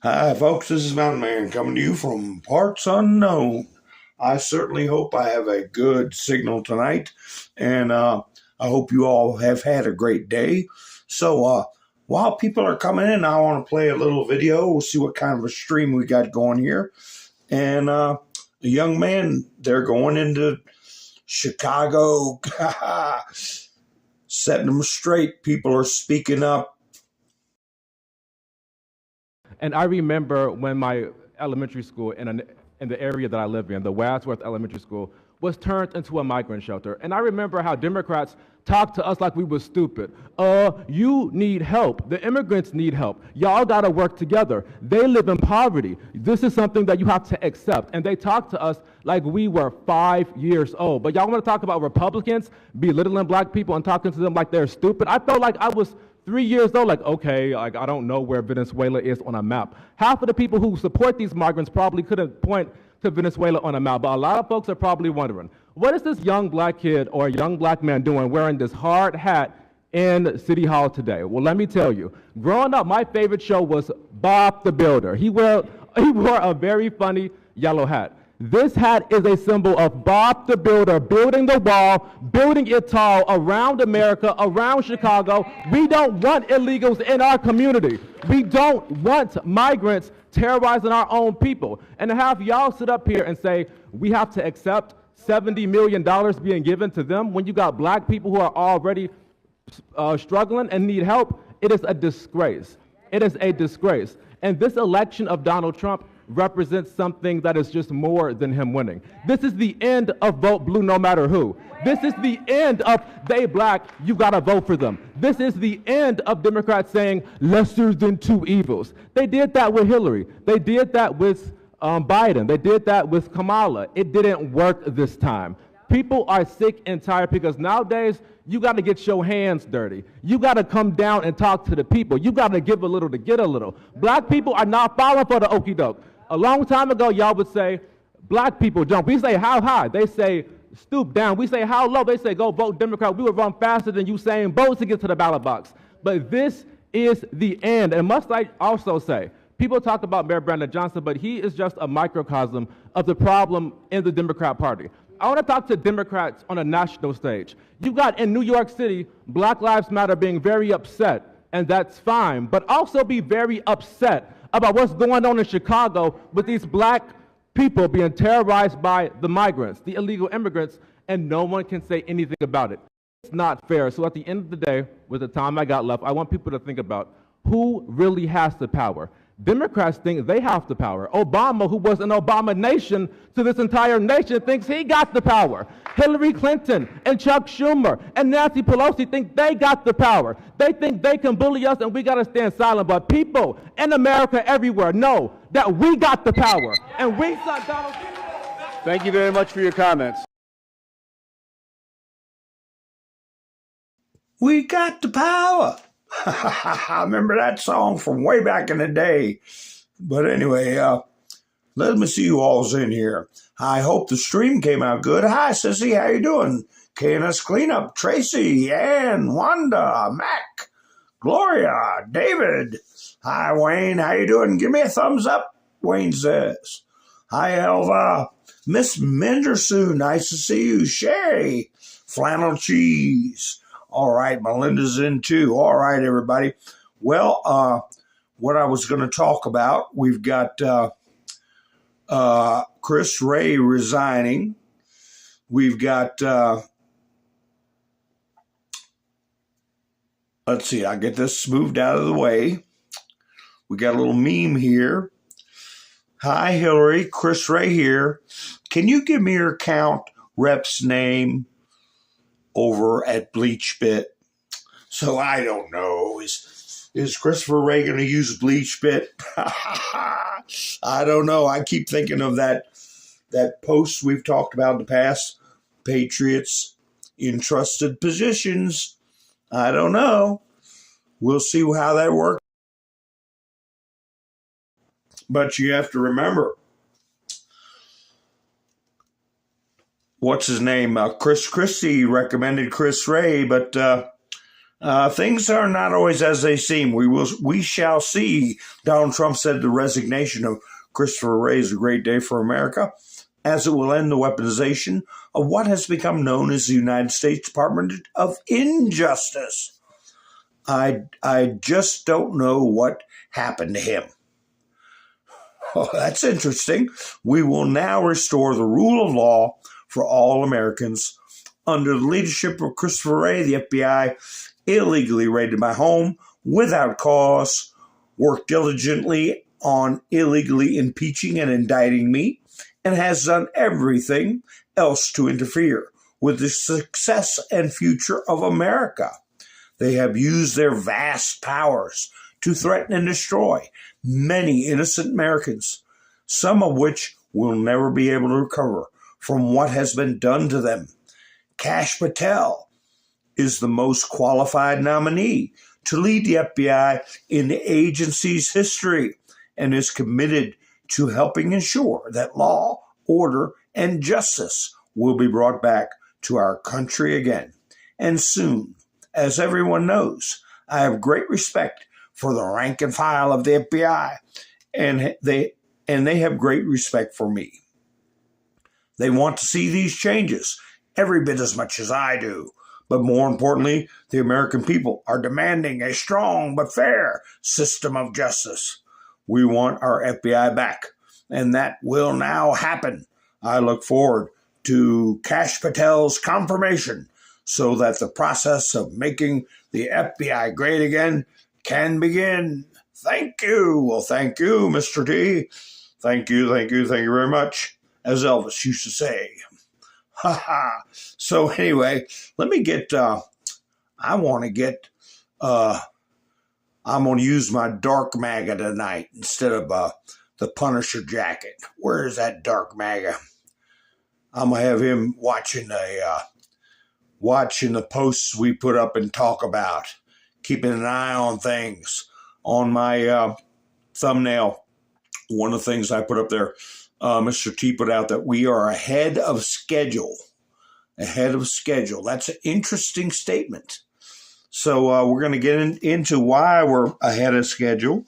Hi, folks. This is Mountain Man coming to you from parts unknown. I certainly hope I have a good signal tonight, and I hope you all have had a great day. So, while people are coming in, I want to play a little video. We'll see what kind of a stream we got going here. And the young man, they're going into Chicago, setting them straight. People are speaking up. And I remember when my elementary school in the area that I live in, the Wadsworth Elementary School, was turned into a migrant shelter. And I remember how Democrats talked to us like we were stupid. You need help. The immigrants need help. Y'all got to work together. They live in poverty. This is something that you have to accept. And they talked to us like we were 5 years old. But y'all want to talk about Republicans belittling black people and talking to them like they're stupid? I felt like I was 3 years old, like, okay, like I don't know where Venezuela is on a map. Half of the people who support these migrants probably couldn't point to Venezuela on a map, but a lot of folks are probably wondering, what is this young black kid or young black man doing wearing this hard hat in City Hall today? Well, let me tell you, growing up, my favorite show was Bob the Builder. He wore a very funny yellow hat. This hat is a symbol of Bob the Builder building the wall, building it tall around America, around Chicago. We don't want illegals in our community. We don't want migrants terrorizing our own people. And to have y'all sit up here and say, we have to accept $70 million being given to them when you got black people who are already struggling and need help, it is a disgrace. It is a disgrace. And this election of Donald Trump represents something that is just more than him winning. This is the end of vote blue no matter who. This is the end of they black, you gotta vote for them. This is the end of Democrats saying lesser than two evils. They did that with Hillary. They did that with Biden. They did that with Kamala. It didn't work this time. People are sick and tired because nowadays you got to get your hands dirty. You got to come down and talk to the people. You got to give a little to get a little. Black people are not falling for the okie doke. A long time ago, y'all would say, black people jump. We say, how high? They say, stoop down. We say, how low? They say, go vote Democrat. We would run faster than Usain Bolt to get to the ballot box. But this is the end. And must I also say, people talk about Mayor Brandon Johnson, but he is just a microcosm of the problem in the Democrat Party. I want to talk to Democrats on a national stage. You got in New York City, Black Lives Matter being very upset, and that's fine, but also be very upset about what's going on in Chicago with these black people being terrorized by the migrants, the illegal immigrants, and no one can say anything about it. It's not fair. So at the end of the day, with the time I got left, I want people to think about who really has the power. Democrats think they have the power. Obama, who was an abomination to this entire nation, thinks he got the power. Hillary Clinton and Chuck Schumer and Nancy Pelosi think they got the power. They think they can bully us and we got to stand silent. But people in America everywhere know that we got the power. And we saw Donald Trump. Thank you very much for your comments. We got the power. I remember that song from way back in the day. But anyway, let me see you all's in here. I hope the stream came out good. Hi, Sissy. How you doing? KNS Cleanup, Tracy, Ann, Wanda, Mac, Gloria, David. Hi, Wayne. How you doing? Give me a thumbs up, Wayne says. Hi, Elva. Miss Mendersoon. Nice to see you. Shay, Flannel Cheese. All right, Melinda's in too. All right, everybody. Well, what I was going to talk about, we've got Chris Wray resigning. We've got, let's see, I get this moved out of the way. We got a little meme here. Hi, Hillary. Chris Wray here. Can you give me your count rep's name over at Bleach Bit? So I don't know. Is Christopher Wray going to use Bleach Bit? I don't know. I keep thinking of that post we've talked about in the past. Patriots in trusted positions. I don't know. We'll see how that works. But you have to remember, what's his name? Chris Christie recommended Chris Wray, but Things are not always as they seem. We shall see. Donald Trump said the resignation of Christopher Wray is a great day for America, as it will end the weaponization of what has become known as the United States Department of Injustice. I just don't know what happened to him. Oh, that's interesting. We will now restore the rule of law for all Americans. Under the leadership of Christopher Wray, the FBI illegally raided my home without cause, worked diligently on illegally impeaching and indicting me, and has done everything else to interfere with the success and future of America. They have used their vast powers to threaten and destroy many innocent Americans, some of which will never be able to recover from what has been done to them. Kash Patel is the most qualified nominee to lead the FBI in the agency's history and is committed to helping ensure that law, order, and justice will be brought back to our country again. And soon, as everyone knows, I have great respect for the rank and file of the FBI, and they have great respect for me. They want to see these changes every bit as much as I do. But more importantly, the American people are demanding a strong but fair system of justice. We want our FBI back, and that will now happen. I look forward to Kash Patel's confirmation so that the process of making the FBI great again can begin. Thank you. Well, thank you, Mr. T. Thank you very much, as Elvis used to say. Ha ha. So anyway, let me get, I'm going to use my dark MAGA tonight instead of the Punisher jacket. Where is that dark MAGA? I'm going to have him watching the posts we put up and talk about, keeping an eye on things. On my thumbnail, one of the things I put up there, Mr. T put out that we are ahead of schedule. Ahead of schedule. That's an interesting statement. So we're going to get into why we're ahead of schedule.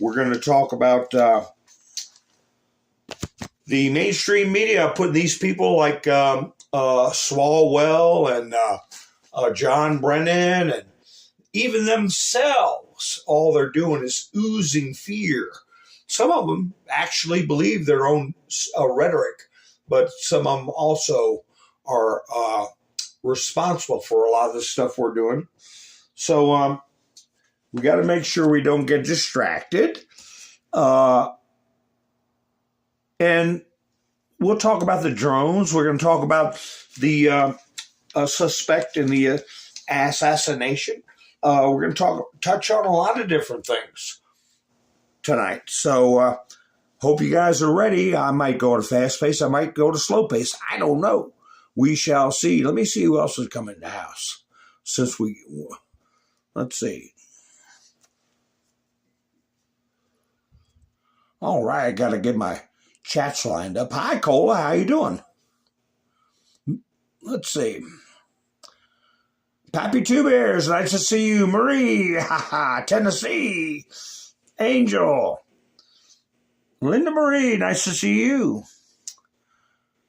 We're going to talk about the mainstream media putting these people like Swalwell and John Brennan and even themselves, all they're doing is oozing fear. Some of them actually believe their own rhetoric, but some of them also are responsible for a lot of the stuff we're doing. So we got to make sure we don't get distracted. And we'll talk about the drones. We're going to talk about the suspect in the assassination. We're going to touch on a lot of different things tonight. So hope you guys are ready. I might go at a fast pace. I might go to slow pace. I don't know. We shall see. Let me see who else is coming in the house. Let's see. All right, I got to get my chats lined up. Hi, Cola. How you doing? Let's see. Pappy Two Bears, nice to see you. Marie, Tennessee. Angel. Linda Marie, nice to see you.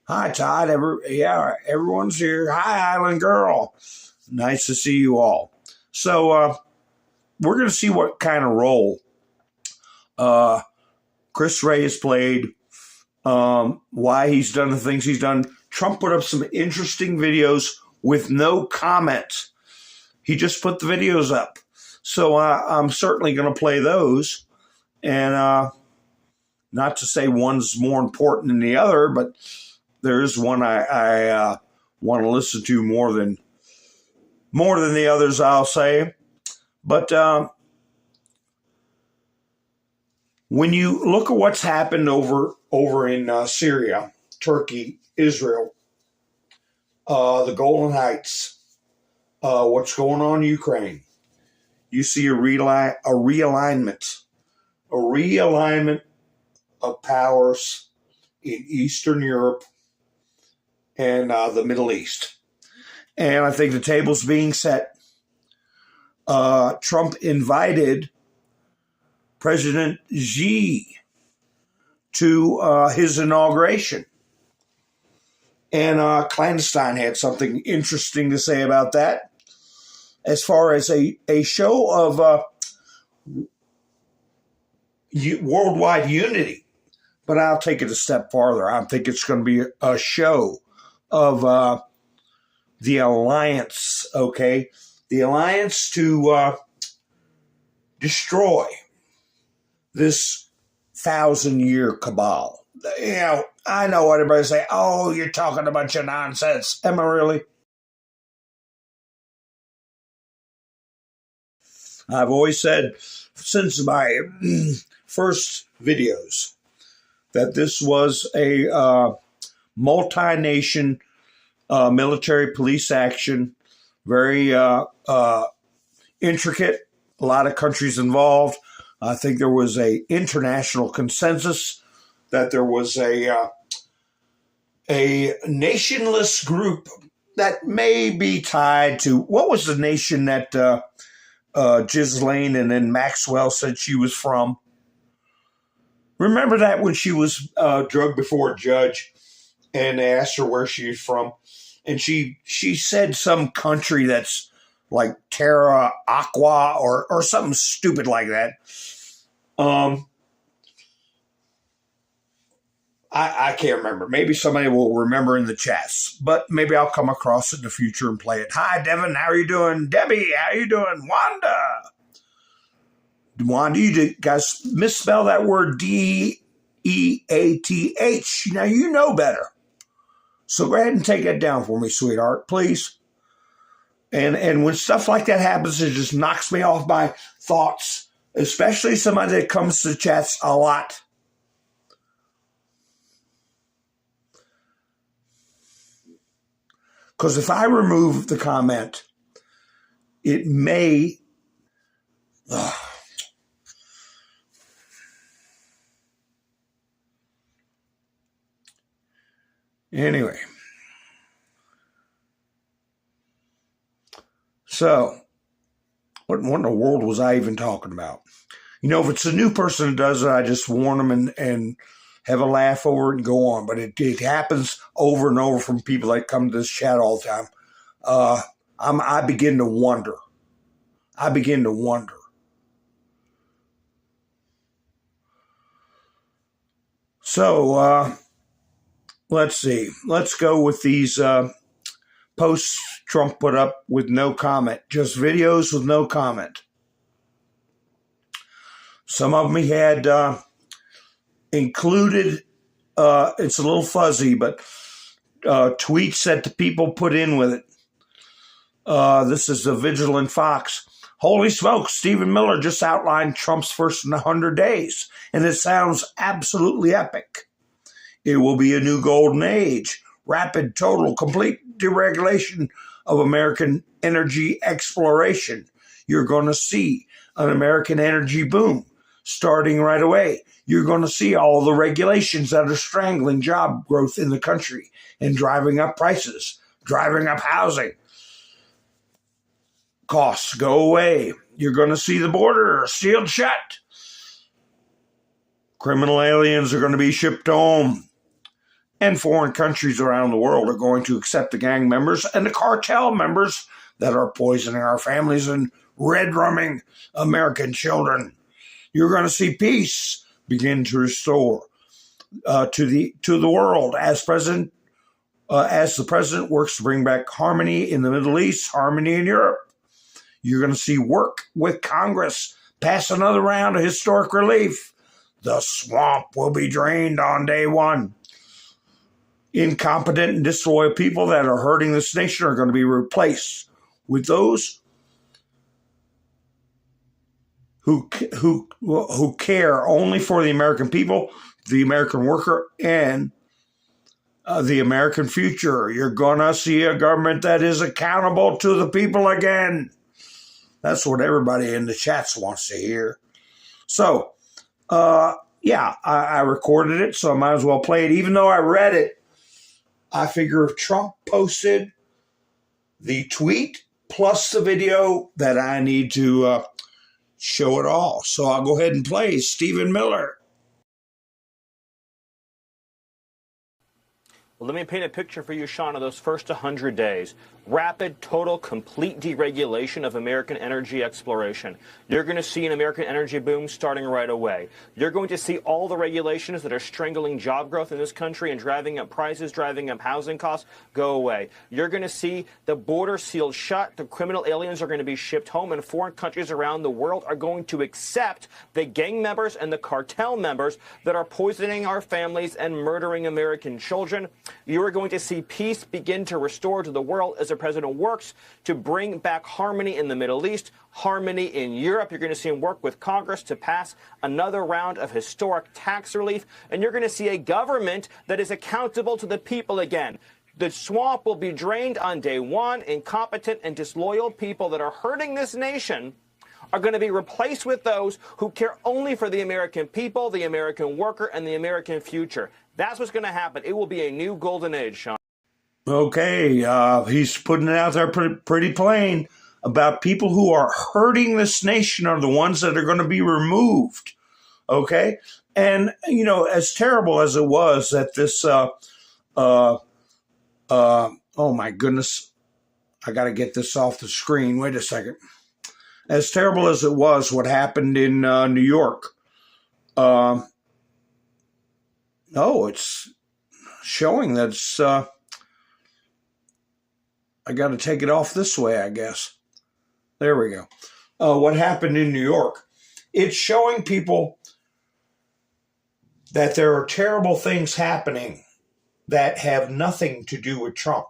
Hi, Todd. Everyone's here. Hi, Island Girl. Nice to see you all. So we're going to see what kind of role Chris Wray has played, why he's done the things he's done. Trump put up some interesting videos with no comments. He just put the videos up. So I'm certainly going to play those. And not to say one's more important than the other, but there is one I want to listen to more than the others, I'll say. But when you look at what's happened over in Syria, Turkey, Israel, the Golan Heights, what's going on in Ukraine, you see a realignment of powers in Eastern Europe and the Middle East. And I think the table's being set Trump invited President Xi to his inauguration. And Clandestine had something interesting to say about that as far as a show of worldwide unity. But I'll take it a step farther. I think it's going to be a show of the alliance, okay? The alliance to destroy this 1,000-year cabal. You know, I know what everybody say, oh, you're talking a bunch of nonsense. Am I really? I've always said since my first videos that this was a multi-nation military police action, very intricate, a lot of countries involved. I think there was a international consensus that there was a nationless group that may be tied to, what was the nation that Ghislaine and then Maxwell said she was from? Remember that when she was drugged before a judge and they asked her where she was from? And she said some country that's like Terra Aqua or something stupid like that. I can't remember. Maybe somebody will remember in the chats, but maybe I'll come across it in the future and play it. Hi, Devin. How are you doing? Debbie, how you doing? Wanda, you guys misspell that word Death. Now, you know better. So go ahead and take that down for me, sweetheart, please. And when stuff like that happens, it just knocks me off my thoughts, especially somebody that comes to chats a lot. Because if I remove the comment, it may... Anyway. So, what in the world was I even talking about? You know, if it's a new person that does it, I just warn them and have a laugh over it and go on. But it happens over and over from people that come to this chat all the time. I begin to wonder. So, let's see. Let's go with these posts Trump put up with no comment. Just videos with no comment. Some of them he had included, it's a little fuzzy, but tweets that the people put in with it. This is the Vigilant Fox. Holy smokes, Stephen Miller just outlined Trump's first 100 days, and it sounds absolutely epic. It will be a new golden age. Rapid, total, complete deregulation of American energy exploration. You're going to see an American energy boom starting right away. You're going to see all the regulations that are strangling job growth in the country and driving up prices, driving up housing. Costs go away. You're going to see the border sealed shut. Criminal aliens are going to be shipped home. And foreign countries around the world are going to accept the gang members and the cartel members that are poisoning our families and red-rumming American children. You're going to see peace begin to restore to the world as the president works to bring back harmony in the Middle East, harmony in Europe. You're going to see work with Congress pass another round of historic relief. The swamp will be drained on day one. Incompetent and disloyal people that are hurting this nation are going to be replaced with those who care only for the American people, the American worker, and the American future. You're going to see a government that is accountable to the people again. That's what everybody in the chats wants to hear. So, yeah, I recorded it, so I might as well play it. Even though I read it, I figure if Trump posted the tweet plus the video that I need to show it all. So I'll go ahead and play Stephen Miller. Well, let me paint a picture for you, Sean, of those first 100 days. Rapid, total, complete deregulation of American energy exploration. You're going to see an American energy boom starting right away. You're going to see all the regulations that are strangling job growth in this country and driving up prices, driving up housing costs, go away. You're going to see the border sealed shut. The criminal aliens are going to be shipped home, and foreign countries around the world are going to accept the gang members and the cartel members that are poisoning our families and murdering American children. You are going to see peace begin to restore to the world as the president works to bring back harmony in the Middle East, harmony in Europe. You're going to see him work with Congress to pass another round of historic tax relief. And you're going to see a government that is accountable to the people again. The swamp will be drained on day one. Incompetent and disloyal people that are hurting this nation are going to be replaced with those who care only for the American people, the American worker, and the American future. That's what's going to happen. It will be a new golden age, Sean. Okay, he's putting it out there pretty plain about people who are hurting this nation are the ones that are going to be removed. Okay, and you know, as terrible as it was that this, oh my goodness, I got to get this off the screen. Wait a second. As terrible as it was, what happened in New York. No, it's showing that it's. I got to take it off this way, I guess. There we go. What happened in New York? It's showing people that there are terrible things happening that have nothing to do with Trump.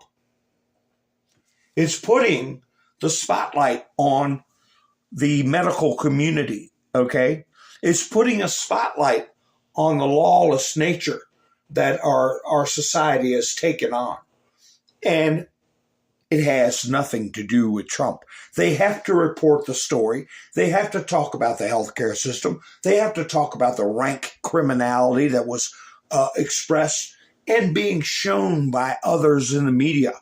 It's putting the spotlight on the medical community, okay? It's putting a spotlight on the lawless nature that our society has taken on. And it has nothing to do with Trump. They have to report the story. They have to talk about the healthcare system. They have to talk about the rank criminality that was expressed and being shown by others in the media.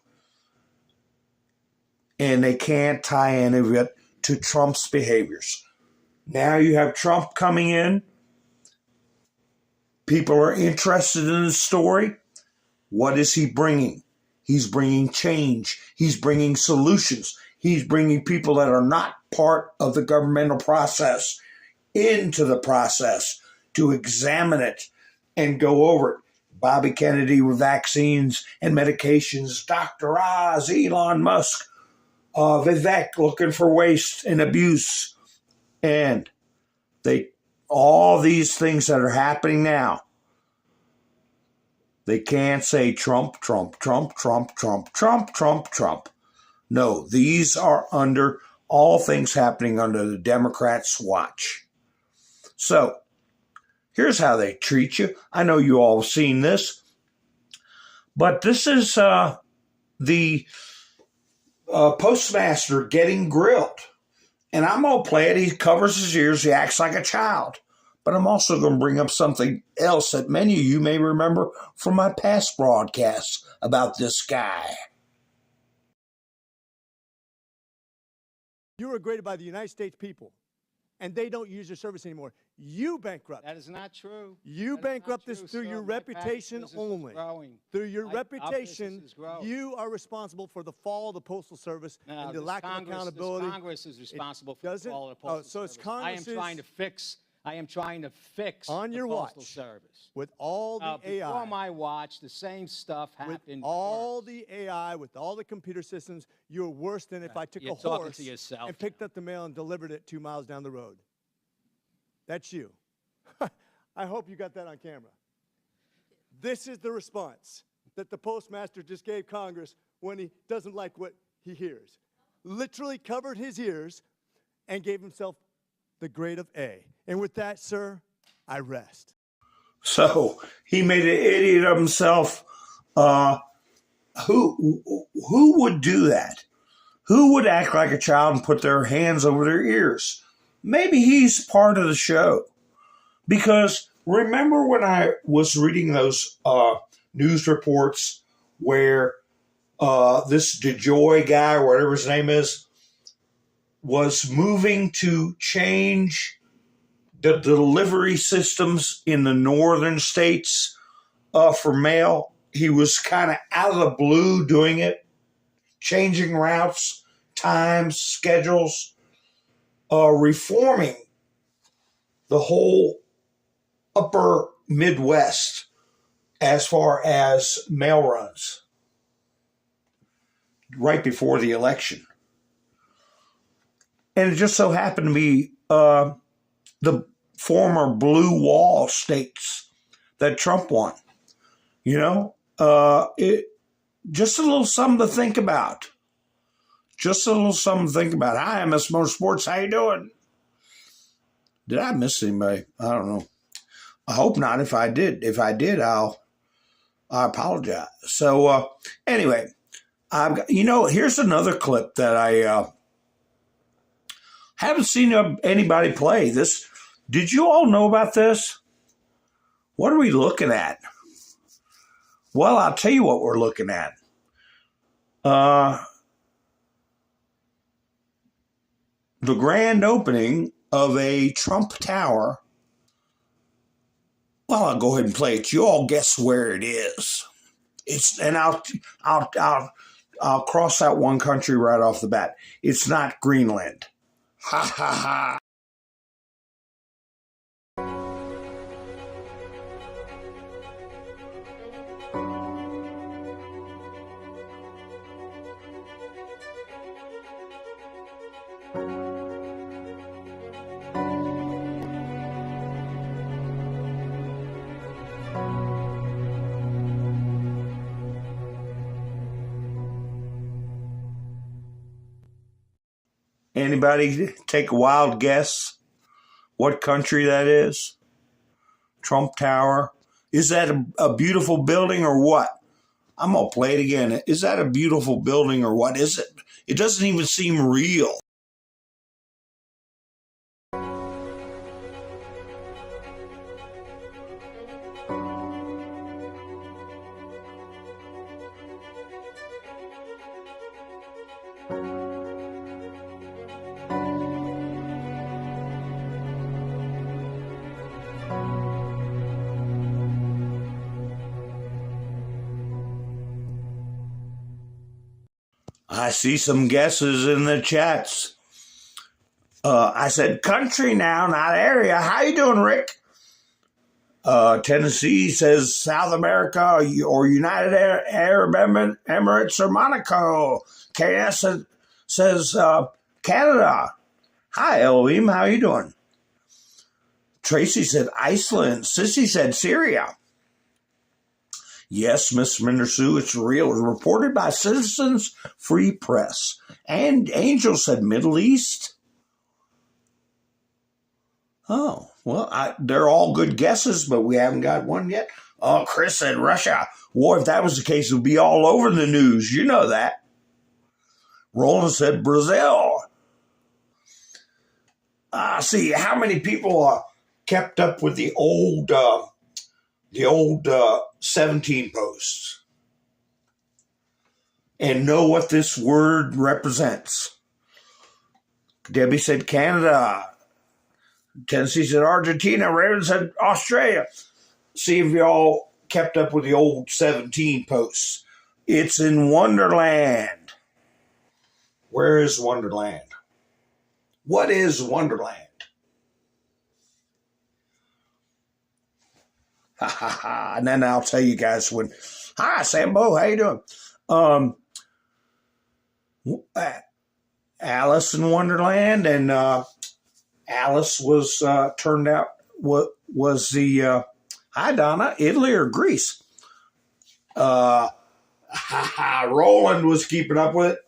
And they can't tie any of it to Trump's behaviors. Now you have Trump coming in. People are interested in the story. What is he bringing? He's bringing change. He's bringing solutions. He's bringing people that are not part of the governmental process into the process to examine it and go over it. Bobby Kennedy with vaccines and medications, Dr. Oz, Elon Musk, Vivek looking for waste and abuse. And all these things that are happening now, they can't say Trump, Trump, Trump, Trump, Trump, Trump, Trump, Trump. No, these are under all things happening under the Democrats' watch. So here's how they treat you. I know you all have seen this, but this is the postmaster getting grilled. And I'm going to play it. He covers his ears. He acts like a child. But I'm also going to bring up something else that many of you may remember from my past broadcasts about this guy. You were graded by the United States people, and they don't use your service anymore. You bankrupt. That is not true. You bankrupt this through your reputation only. Through your reputation, you are responsible for the fall of the Postal Service and the lack of accountability. Congress is responsible for the fall of the Postal Service. So it's Congress. I am trying to fix on your the Postal watch Service. With all the AI. Before my watch, the same stuff happened. With all the AI, with all the computer systems, you're worse than if I took a horse and picked up the mail and delivered it 2 miles down the road. That's you. I hope you got that on camera. This is the response that the postmaster just gave Congress when he doesn't like what he hears. Literally covered his ears and gave himself the grade of A. And with that, sir, I rest. So he made an idiot of himself. Who would do that? Who would act like a child and put their hands over their ears? Maybe he's part of the show. Because remember when I was reading those news reports where this DeJoy guy, or whatever his name is, was moving to change the delivery systems in the northern states for mail. He was kind of out of the blue doing it, changing routes, times, schedules, reforming the whole upper Midwest as far as mail runs right before the election. And it just so happened to be the former blue wall states that Trump won. You know, it just a little something to think about. Just a little something to think about. Hi, MS Motorsports. How you doing? Did I miss anybody? I don't know. I hope not. If I did, I apologize. So anyway, here's another clip that I haven't seen anybody play. This. Did you all know about this? What are we looking at? Well, I'll tell you what we're looking at. The grand opening of a Trump Tower. Well, I'll go ahead and play it. You all guess where it is. I'll cross out one country right off the bat. It's not Greenland. Ha ha ha. Anybody take a wild guess what country that is? Trump Tower. Is that a beautiful building or what? I'm going to play it again. Is that a beautiful building or what is it? It doesn't even seem real. I see some guesses in the chats. I said country now, not area. How you doing, Rick? Tennessee says South America or United Arab Emirates or Monaco. KS says Canada. Hi, Elohim. How you doing? Tracy said Iceland. Sissy said Syria. Yes, Miss Mindersu, it's real. It was reported by Citizens Free Press. And Angel said Middle East. Oh, well, they're all good guesses, but we haven't got one yet. Oh, Chris said Russia. Boy, if that was the case, it would be all over the news. You know that. Roland said Brazil. See, how many people kept up with the old 17 posts and know what this word represents? Debbie said Canada. Tennessee said Argentina. Raven said Australia. See if y'all kept up with the old 17 posts. It's in Wonderland. Where is Wonderland? What is Wonderland? Ha ha ha. And then I'll tell you guys when. Hi, Sambo. How you doing? Alice in Wonderland, and Alice was turned out was the hi Donna, Italy or Greece. Roland was keeping up with it.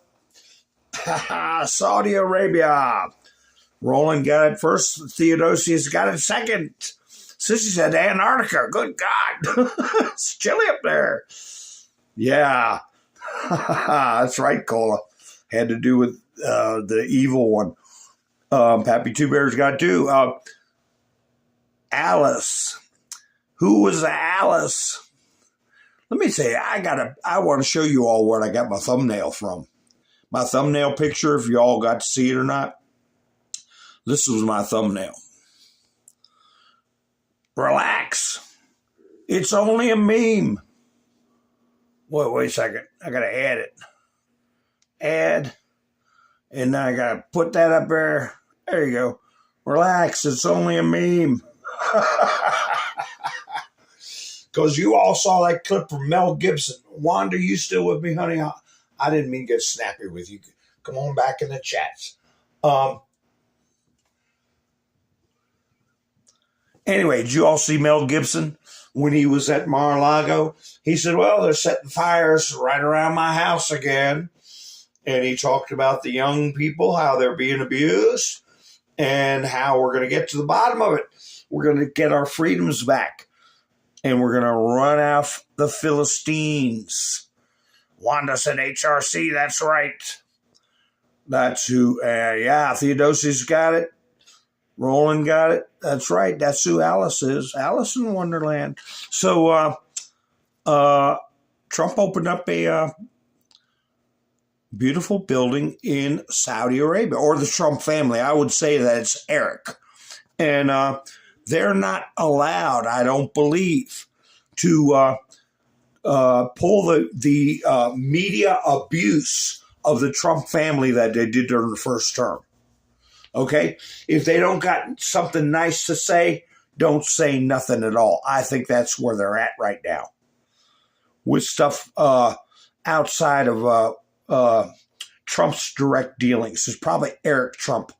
Saudi Arabia. Roland got it first. Theodosius got it second. Sissy said Antarctica. Good God. It's chilly up there. Yeah. That's right, Cola. Had to do with the evil one. Pappy Two Bears got two. Alice. Who was Alice? Let me say, I want to show you all where I got my thumbnail from. My thumbnail picture, if you all got to see it or not. This was my thumbnail. Relax. It's only a meme. Wait a second. I got to add it. Add. And then I got to put that up there. There you go. Relax. It's only a meme. Because you all saw that clip from Mel Gibson. Wanda, you still with me, honey? I didn't mean to get snappy with you. Come on back in the chats. Anyway, did you all see Mel Gibson when he was at Mar-a-Lago? He said, well, they're setting fires right around my house again. And he talked about the young people, how they're being abused, and how we're going to get to the bottom of it. We're going to get our freedoms back. And we're going to run off the Philistines. Wanda said HRC, that's right. That's who, yeah, Theodosius got it. Roland got it. That's right. That's who Alice is. Alice in Wonderland. So Trump opened up a beautiful building in Saudi Arabia, or the Trump family. I would say that it's Eric. And they're not allowed, I don't believe, to pull the media abuse of the Trump family that they did during the first term. Okay? If they don't got something nice to say, don't say nothing at all. I think that's where they're at right now. With stuff outside of Trump's direct dealings. It's probably Eric Trump.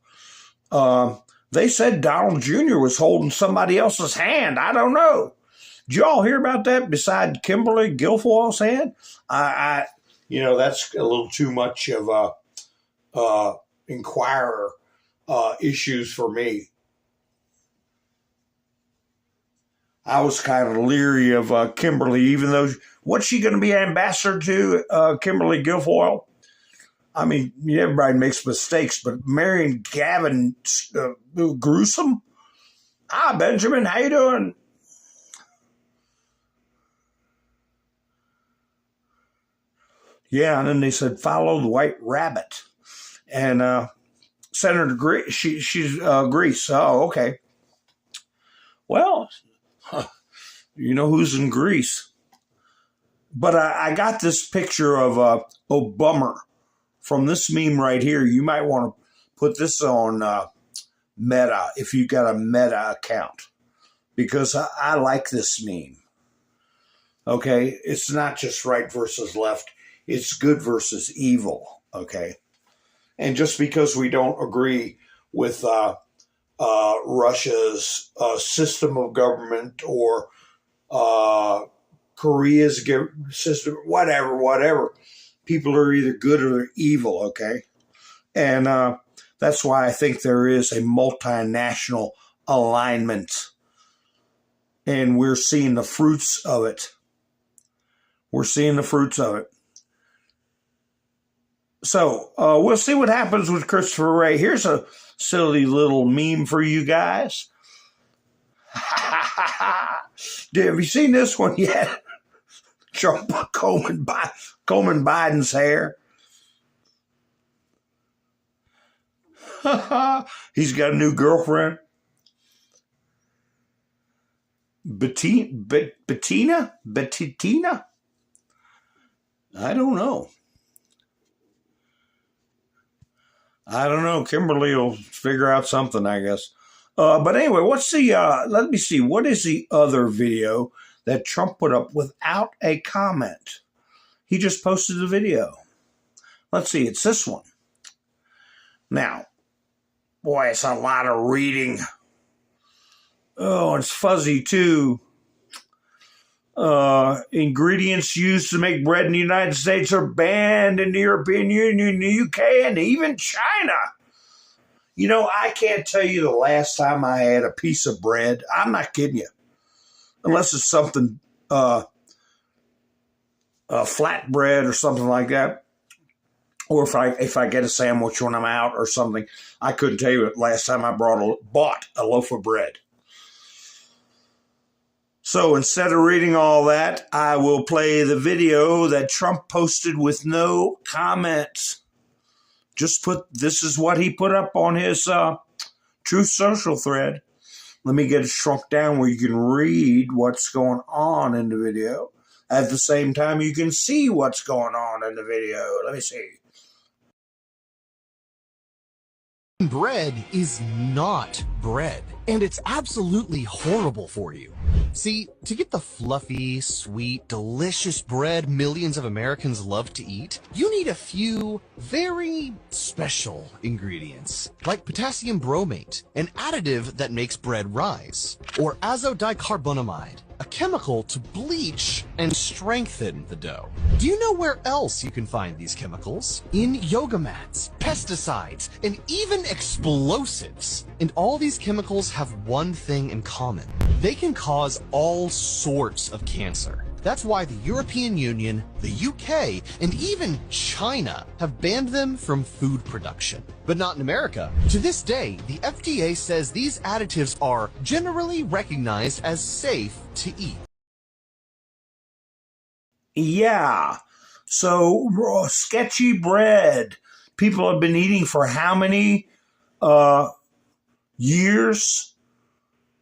They said Donald Jr. was holding somebody else's hand. I don't know. Did you all hear about that beside Kimberly Guilfoyle's hand? That's a little too much of Inquirer issues for me. I was kind of leery of Kimberly, even though, what's she going to be ambassador to, Kimberly Guilfoyle? I mean, everybody makes mistakes, but marrying Gavin Gruesome? Hi, Benjamin, how you doing? Yeah, and then they said, follow the white rabbit. And Senator Greece, she's Greece. Oh, okay. Well, you know who's in Greece. But I got this picture of Obama from this meme right here. You might want to put this on Meta if you got a Meta account, because I like this meme. Okay, it's not just right versus left. It's good versus evil. Okay, and just because we don't agree with Russia's system of government or Korea's system, whatever. People are either good or they're evil, okay? And that's why I think there is a multinational alignment. And we're seeing the fruits of it. So we'll see what happens with Christopher Wray. Here's a silly little meme for you guys. Have you seen this one yet? Trump combing Biden's hair. He's got a new girlfriend. Bettina? I don't know. Kimberly will figure out something, I guess. But anyway, what's the, let me see. What is the other video that Trump put up without a comment? He just posted the video. Let's see. It's this one. Now, boy, it's a lot of reading. Oh, it's fuzzy too. Ingredients used to make bread in the United States are banned in the European Union, the UK, and even China. You know, I can't tell you the last time I had a piece of bread. I'm not kidding you. Unless it's something, flat bread or something like that. Or if I get a sandwich when I'm out or something. I couldn't tell you the last time I bought a loaf of bread. So instead of reading all that, I will play the video that Trump posted with no comments. This is what he put up on his Truth Social thread. Let me get it shrunk down where you can read what's going on in the video. At the same time, you can see what's going on in the video. Let me see. Bread is not bread, and it's absolutely horrible for you. See, to get the fluffy, sweet, delicious bread millions of Americans love to eat, you need a few very special ingredients, like potassium bromate, an additive that makes bread rise, or azodicarbonamide, a chemical to bleach and strengthen the dough. Do you know where else you can find these chemicals? In yoga mats, pesticides, and even explosives. And all these chemicals have one thing in common. They can cause all sorts of cancer. That's why the European Union, the UK, and even China have banned them from food production. But not in America. To this day, the FDA says these additives are generally recognized as safe to eat. Yeah. So sketchy bread. People have been eating for how many years?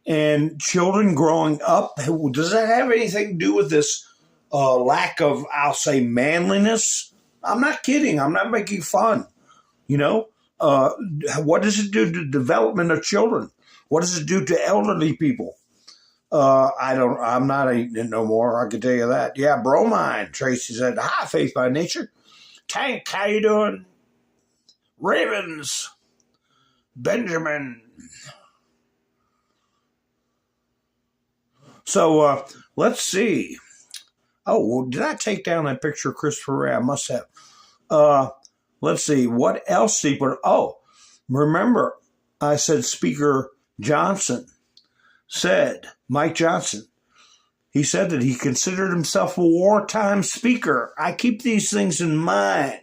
And children growing up, does that have anything to do with this lack of, I'll say, manliness? I'm not kidding. I'm not making fun. You know, what does it do to development of children? What does it do to elderly people? I'm not eating it no more. I can tell you that. Yeah, bromine. Tracy said, "Hi, Faith by Nature." Tank, how you doing? Ravens. Benjamin. So let's see. Oh, well, did I take down that picture of Christopher Ray? I must have. Let's see. What else did he put? Oh, remember I said Speaker Johnson said, Mike Johnson, he said that he considered himself a wartime speaker. I keep these things in mind.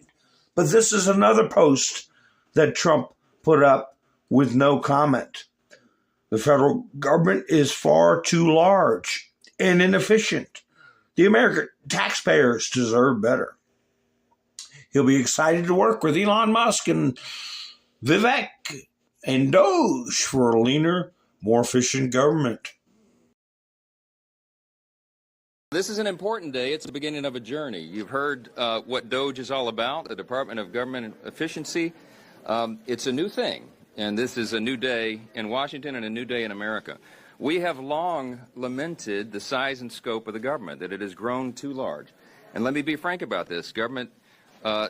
But this is another post that Trump put up with no comment. The federal government is far too large and inefficient. The American taxpayers deserve better. He'll be excited to work with Elon Musk and Vivek and Doge for a leaner, more efficient government. This is an important day. It's the beginning of a journey. You've heard what Doge is all about, the Department of Government Efficiency. It's a new thing. And this is a new day in Washington and a new day in America. We have long lamented the size and scope of the government, that it has grown too large. And let me be frank about this. Government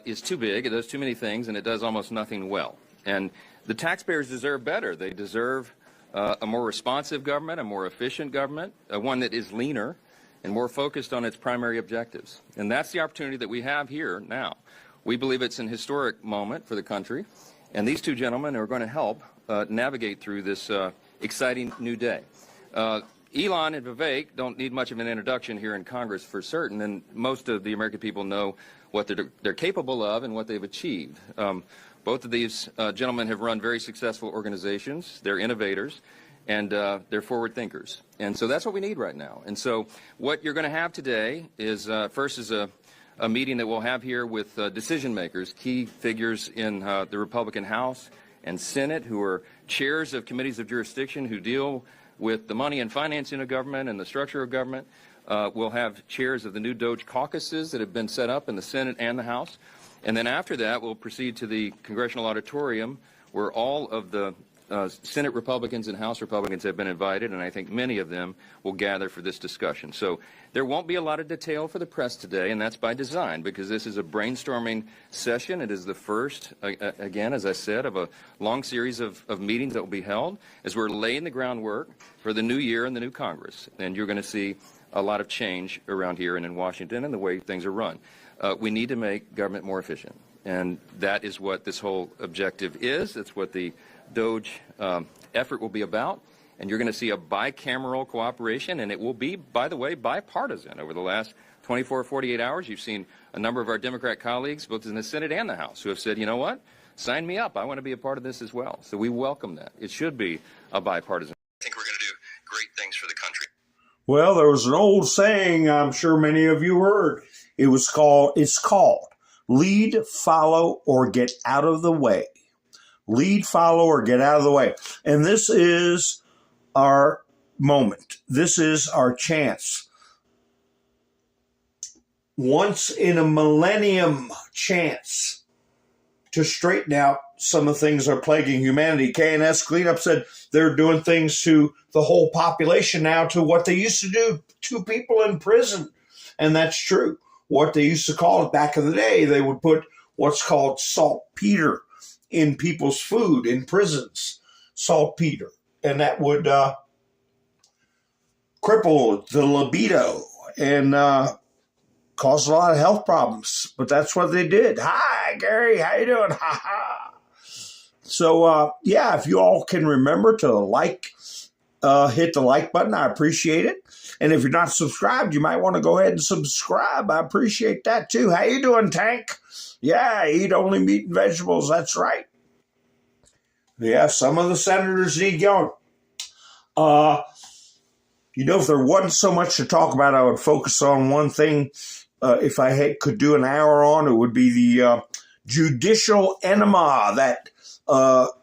is too big, it does too many things, and it does almost nothing well. And the taxpayers deserve better. They deserve a more responsive government, a more efficient government, one that is leaner and more focused on its primary objectives. And that's the opportunity that we have here now. We believe it's an historic moment for the country. And these two gentlemen are going to help navigate through this exciting new day. Elon and Vivek don't need much of an introduction here in Congress for certain, and most of the American people know what they're capable of and what they've achieved. Both of these gentlemen have run very successful organizations. They're innovators, and they're forward thinkers. And so that's what we need right now. And so what you're going to have today is, first is a meeting that we'll have here with decision makers, key figures in the Republican House and Senate who are chairs of committees of jurisdiction who deal with the money and financing of government and the structure of government. We'll have chairs of the new Doge caucuses that have been set up in the Senate and the House. And then after that, we'll proceed to the Congressional Auditorium where all of the Senate Republicans and House Republicans have been invited, and I think many of them will gather for this discussion. So there won't be a lot of detail for the press today, and that's by design, because this is a brainstorming session. It is the first, again, as I said, of a long series of meetings that will be held as we're laying the groundwork for the new year and the new Congress. And you're going to see a lot of change around here and in Washington and the way things are run. We need to make government more efficient, and that is what this whole objective is. That's what the Doge effort will be about, and you're going to see a bicameral cooperation, and it will be, by the way, bipartisan. Over the last 24 or 48 hours, you've seen a number of our Democrat colleagues, both in the Senate and the House, who have said, you know what, sign me up. I want to be a part of this as well. So we welcome that. It should be a bipartisan. I think we're going to do great things for the country. Well, there was an old saying I'm sure many of you heard. It's called lead, follow, or get out of the way. Lead, follow, or get out of the way. And this is our moment. This is our chance. Once in a millennium chance to straighten out some of the things that are plaguing humanity. K&S Cleanup said they're doing things to the whole population now to what they used to do to people in prison. And that's true. What they used to call it back in the day, they would put what's called saltpeter in people's food in prisons. Saltpeter. And that would cripple the libido and cause a lot of health problems. But that's what they did. Hi, Gary. How you doing? Ha ha. So, yeah, if you all can remember to hit the like button, I appreciate it. And if you're not subscribed, you might want to go ahead and subscribe. I appreciate that, too. How you doing, Tank? Yeah, I eat only meat and vegetables. That's right. Yeah, some of the senators need going. If there wasn't so much to talk about, I would focus on one thing. If I could do an hour on, it would be the judicial enema that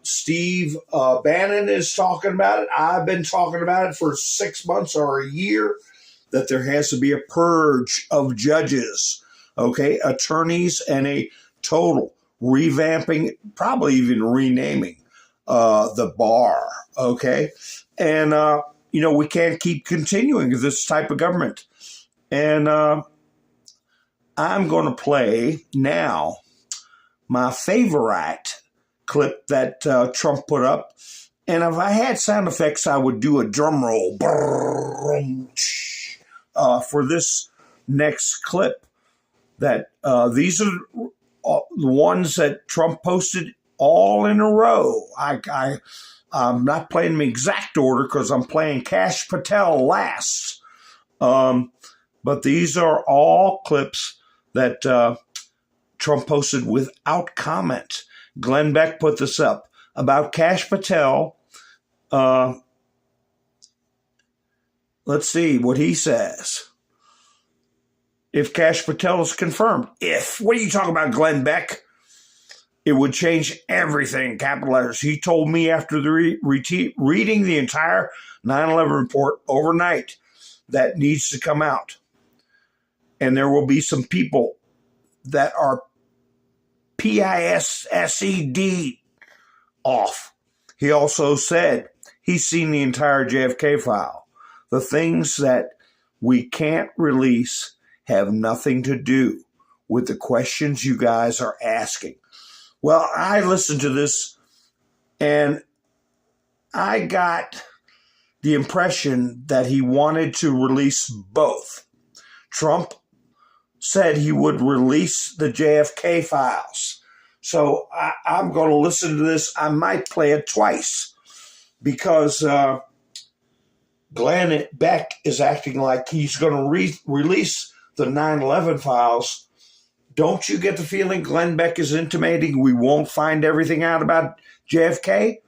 Steve Bannon is talking about it. I've been talking about it for 6 months or a year, that there has to be a purge of judges, okay, attorneys, and a total revamping, probably even renaming the bar, okay? And, we can't keep continuing this type of government. And I'm going to play now my favorite clip that Trump put up. And if I had sound effects, I would do a drum roll for this next clip. That these are the ones that Trump posted all in a row. I'm not playing the exact order because I'm playing Kash Patel last. But these are all clips that Trump posted without comment. Glenn Beck put this up about Kash Patel. Let's see what he says. If Kash Patel is confirmed. What are you talking about, Glenn Beck? It would change everything, capital letters. He told me after the reading the entire 9/11 report overnight that needs to come out. And there will be some people that are PISSED off. He also said he's seen the entire JFK file. The things that we can't release have nothing to do with the questions you guys are asking. Well, I listened to this and I got the impression that he wanted to release both. Trump said he would release the JFK files. So I'm going to listen to this. I might play it twice because Glenn Beck is acting like he's going to release the 9/11 files. Don't you get the feeling Glenn Beck is intimating we won't find everything out about JFK?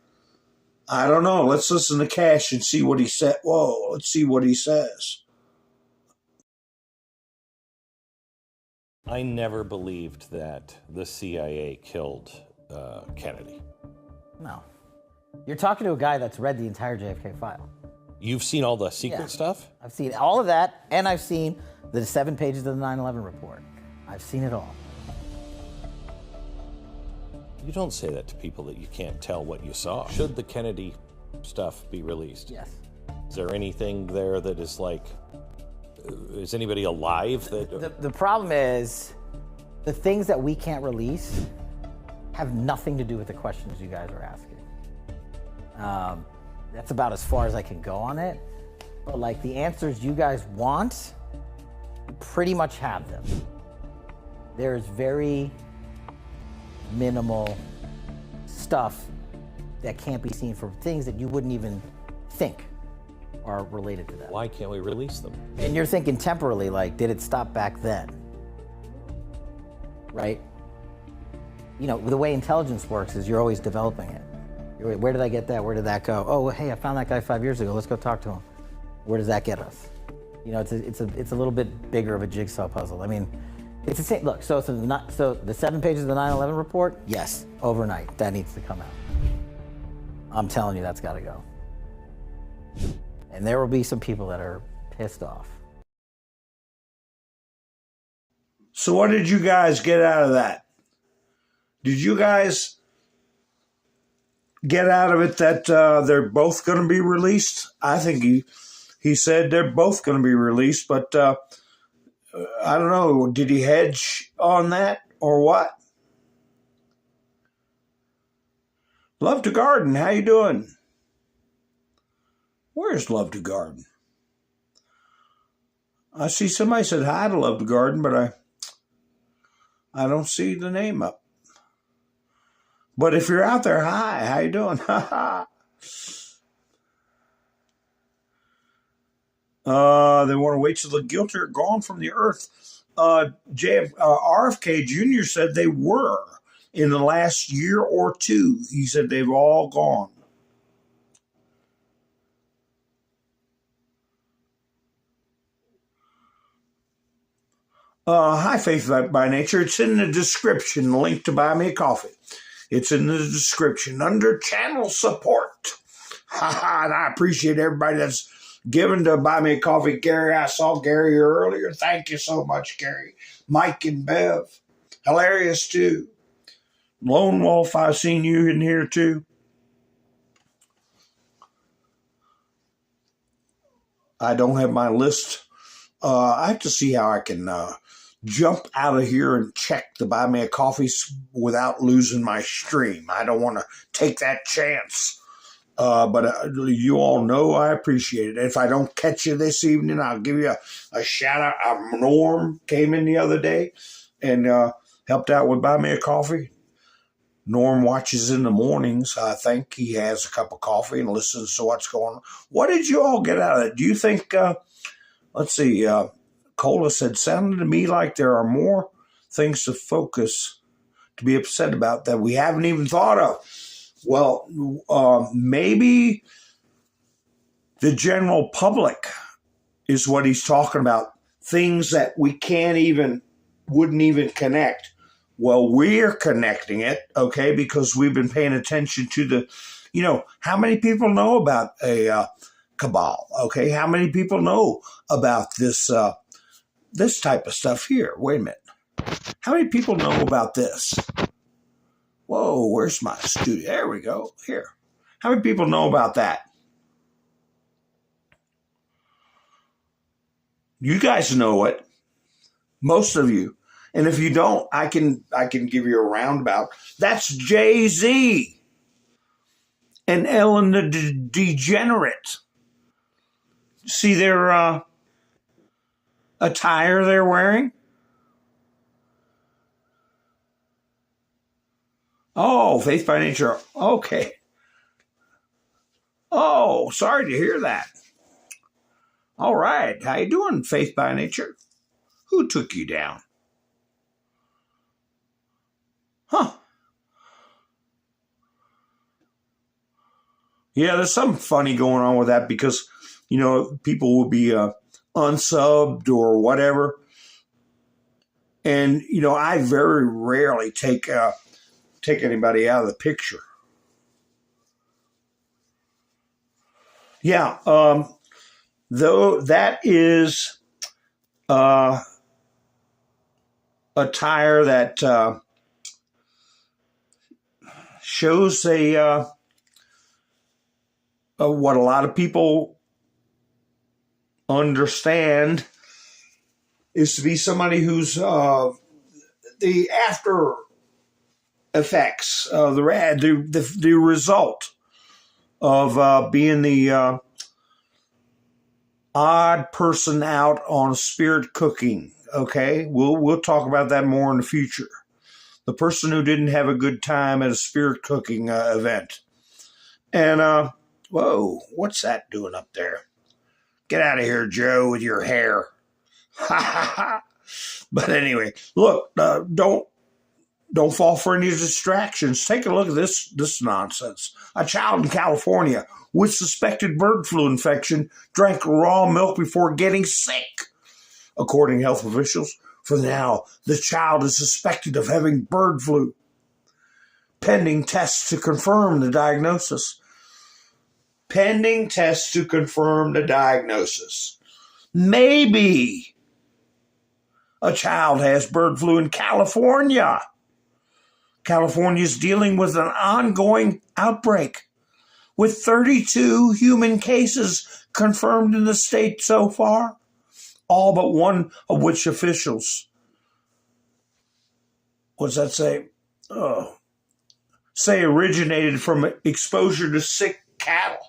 I don't know. Let's listen to Kash and see what he said. Whoa, let's see what he says. I never believed that the CIA killed Kennedy. No. You're talking to a guy that's read the entire JFK file. You've seen all the secret stuff? I've seen all of that, and I've seen the 7 pages of the 9/11 report. I've seen it all. You don't say that to people that you can't tell what you saw. Should the Kennedy stuff be released? Yes. Is there anything there that is like, is anybody alive? The problem is, the things that we can't release have nothing to do with the questions you guys are asking. That's about as far as I can go on it. But like the answers you guys want, you pretty much have them. There's very minimal stuff that can't be seen from things that you wouldn't even think are related to that. Why can't we release them? And you're thinking temporally, like, did it stop back then? Right? You know, the way intelligence works is you're always developing it. Where did I get that? Where did that go? Oh, hey, I found that guy 5 years ago. Let's go talk to him. Where does that get us? You know, it's a little bit bigger of a jigsaw puzzle. I mean, It's the same. Look, so the 7 pages of the 9/11 report, yes, overnight, that needs to come out. I'm telling you, that's got to go. And there will be some people that are pissed off. So what did you guys get out of that? Did you guys get out of it that they're both going to be released? I think he said they're both going to be released, but I don't know. Did he hedge on that or what? Love to Garden, how you doing? Where's Love to Garden? I see somebody said hi to Love to Garden, but I don't see the name up. But if you're out there, hi, how you doing? They want to wait till the guilty are gone from the earth. RFK Jr. said they were in the last year or two. He said they've all gone. Hi, Faith by Nature. It's in the description. Link to buy me a coffee. It's in the description under channel support. And I appreciate everybody that's given to buy me a coffee. Gary, I saw Gary earlier. Thank you so much, Gary. Mike and Bev. Hilarious, too. Lone Wolf, I've seen you in here, too. I don't have my list. I have to see how I can jump out of here and check the buy me a coffee without losing my stream. I don't want to take that chance. But you all know I appreciate it. If I don't catch you this evening, I'll give you a shout out. Norm came in the other day and helped out with buy me a coffee. Norm watches in the mornings. I think he has a cup of coffee and listens to what's going on. What did you all get out of it? Do you think, let's see, Cola said, sounded to me like there are more things to be upset about that we haven't even thought of. Well, maybe the general public is what he's talking about. Things that we wouldn't even connect. Well, we're connecting it, okay, because we've been paying attention to how many people know about a cabal, okay? How many people know about this this type of stuff here? Wait a minute. How many people know about this? Whoa, where's my studio? There we go. Here. How many people know about that? You guys know it. Most of you. And if you don't, I can give you a roundabout. That's Jay-Z and Ellen the Degenerate. See their attire they're wearing? Oh, Faith by Nature. Okay. Oh, sorry to hear that. All right. How you doing, Faith by Nature? Who took you down? Huh. Yeah, there's something funny going on with that because, people will be unsubbed or whatever. And, I very rarely take anybody out of the picture. Yeah, though that is attire that shows what a lot of people understand is to be somebody who's the after effects, the result of being the odd person out on spirit cooking. Okay, we'll talk about that more in the future. The person who didn't have a good time at a spirit cooking event. And whoa, what's that doing up there? Get out of here, Joe, with your hair. But anyway, look, don't fall for any distractions. Take a look at this nonsense. A child in California with suspected bird flu infection drank raw milk before getting sick. According to health officials, For now, the child is suspected of having bird flu, pending tests to confirm the diagnosis. Pending tests to confirm the diagnosis. Maybe a child has bird flu in California. California is dealing with an ongoing outbreak, with 32 human cases confirmed in the state so far, all but one of which officials, what's that say? Say originated from exposure to sick cattle.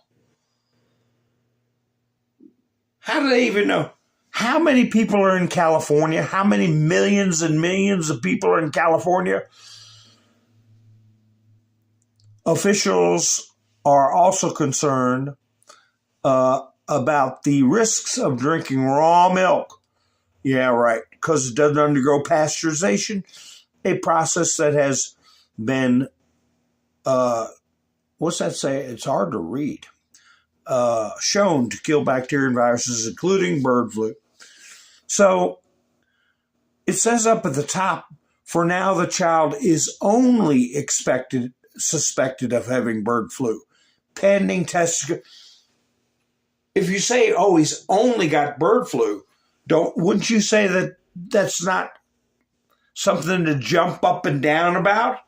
How do they even know? How many people are in California? How many millions and millions of people are in California? Officials are also concerned about the risks of drinking raw milk. Yeah, right, because it doesn't undergo pasteurization, a process that has been, what's that say? It's hard to read. Shown to kill bacteria and viruses, including bird flu. So it says up at the top, for now the child is only suspected of having bird flu, pending tests. If you say, oh, he's only got bird flu, wouldn't you say that that's not something to jump up and down about?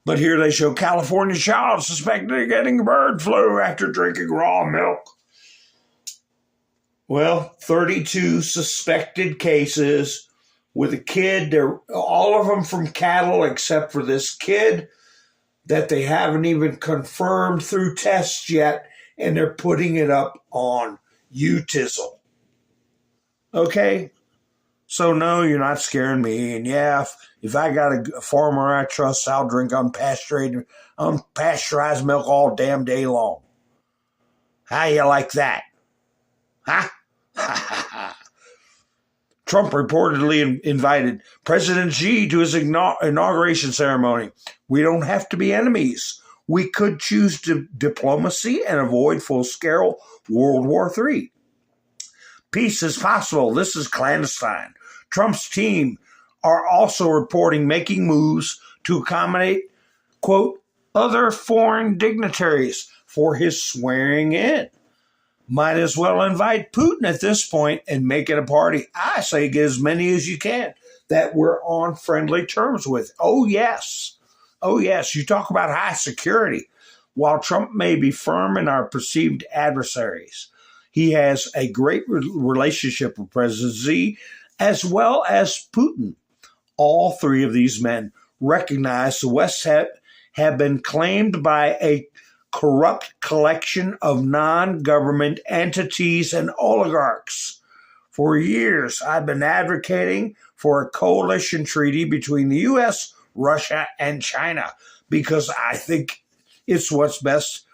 But here they show California child suspected of getting bird flu after drinking raw milk. Well, 32 suspected cases with a kid. They're all of them from cattle except for this kid that they haven't even confirmed through tests yet, and they're putting it up on UTizzle. Okay? So no, you're not scaring me. And yeah, if I got a farmer I trust, I'll drink unpasteurized milk all damn day long. How you like that? Huh? Trump reportedly invited President Xi to his inauguration ceremony. We don't have to be enemies. We could choose diplomacy and avoid full-scale World War III. Peace is possible. This is clandestine. Trump's team are also reporting making moves to accommodate, quote, other foreign dignitaries for his swearing in. Might as well invite Putin at this point and make it a party. I say get as many as you can that we're on friendly terms with. Oh, yes. Oh, yes. You talk about high security. While Trump may be firm in our perceived adversaries, he has a great relationship with President Xi as well as Putin. All three of these men recognize the West have been claimed by a corrupt collection of non-government entities and oligarchs. For years, I've been advocating for a coalition treaty between the U.S., Russia, and China because I think it's what's best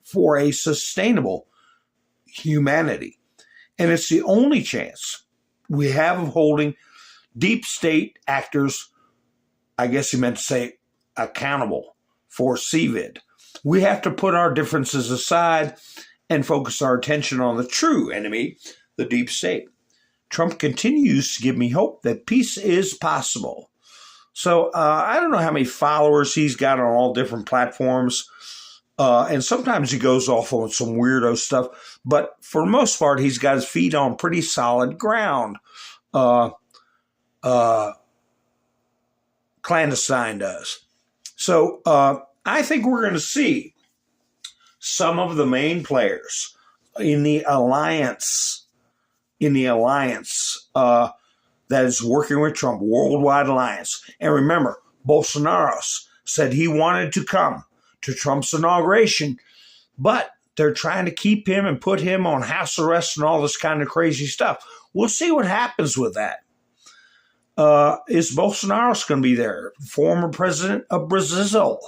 for a sustainable humanity. And it's the only chance we have of holding deep state actors, I guess you meant to say, accountable for CVID. We have to put our differences aside and focus our attention on the true enemy, the deep state. Trump continues to give me hope that peace is possible. So I don't know how many followers he's got on all different platforms. And sometimes he goes off on some weirdo stuff. But for the most part, he's got his feet on pretty solid ground. Clandestine does. So I think we're going to see some of the main players in the alliance, that is working with Trump, worldwide alliance. And remember, Bolsonaro said he wanted to come to Trump's inauguration, but they're trying to keep him and put him on house arrest and all this kind of crazy stuff. We'll see what happens with that. Is Bolsonaro going to be there? Former president of Brazil.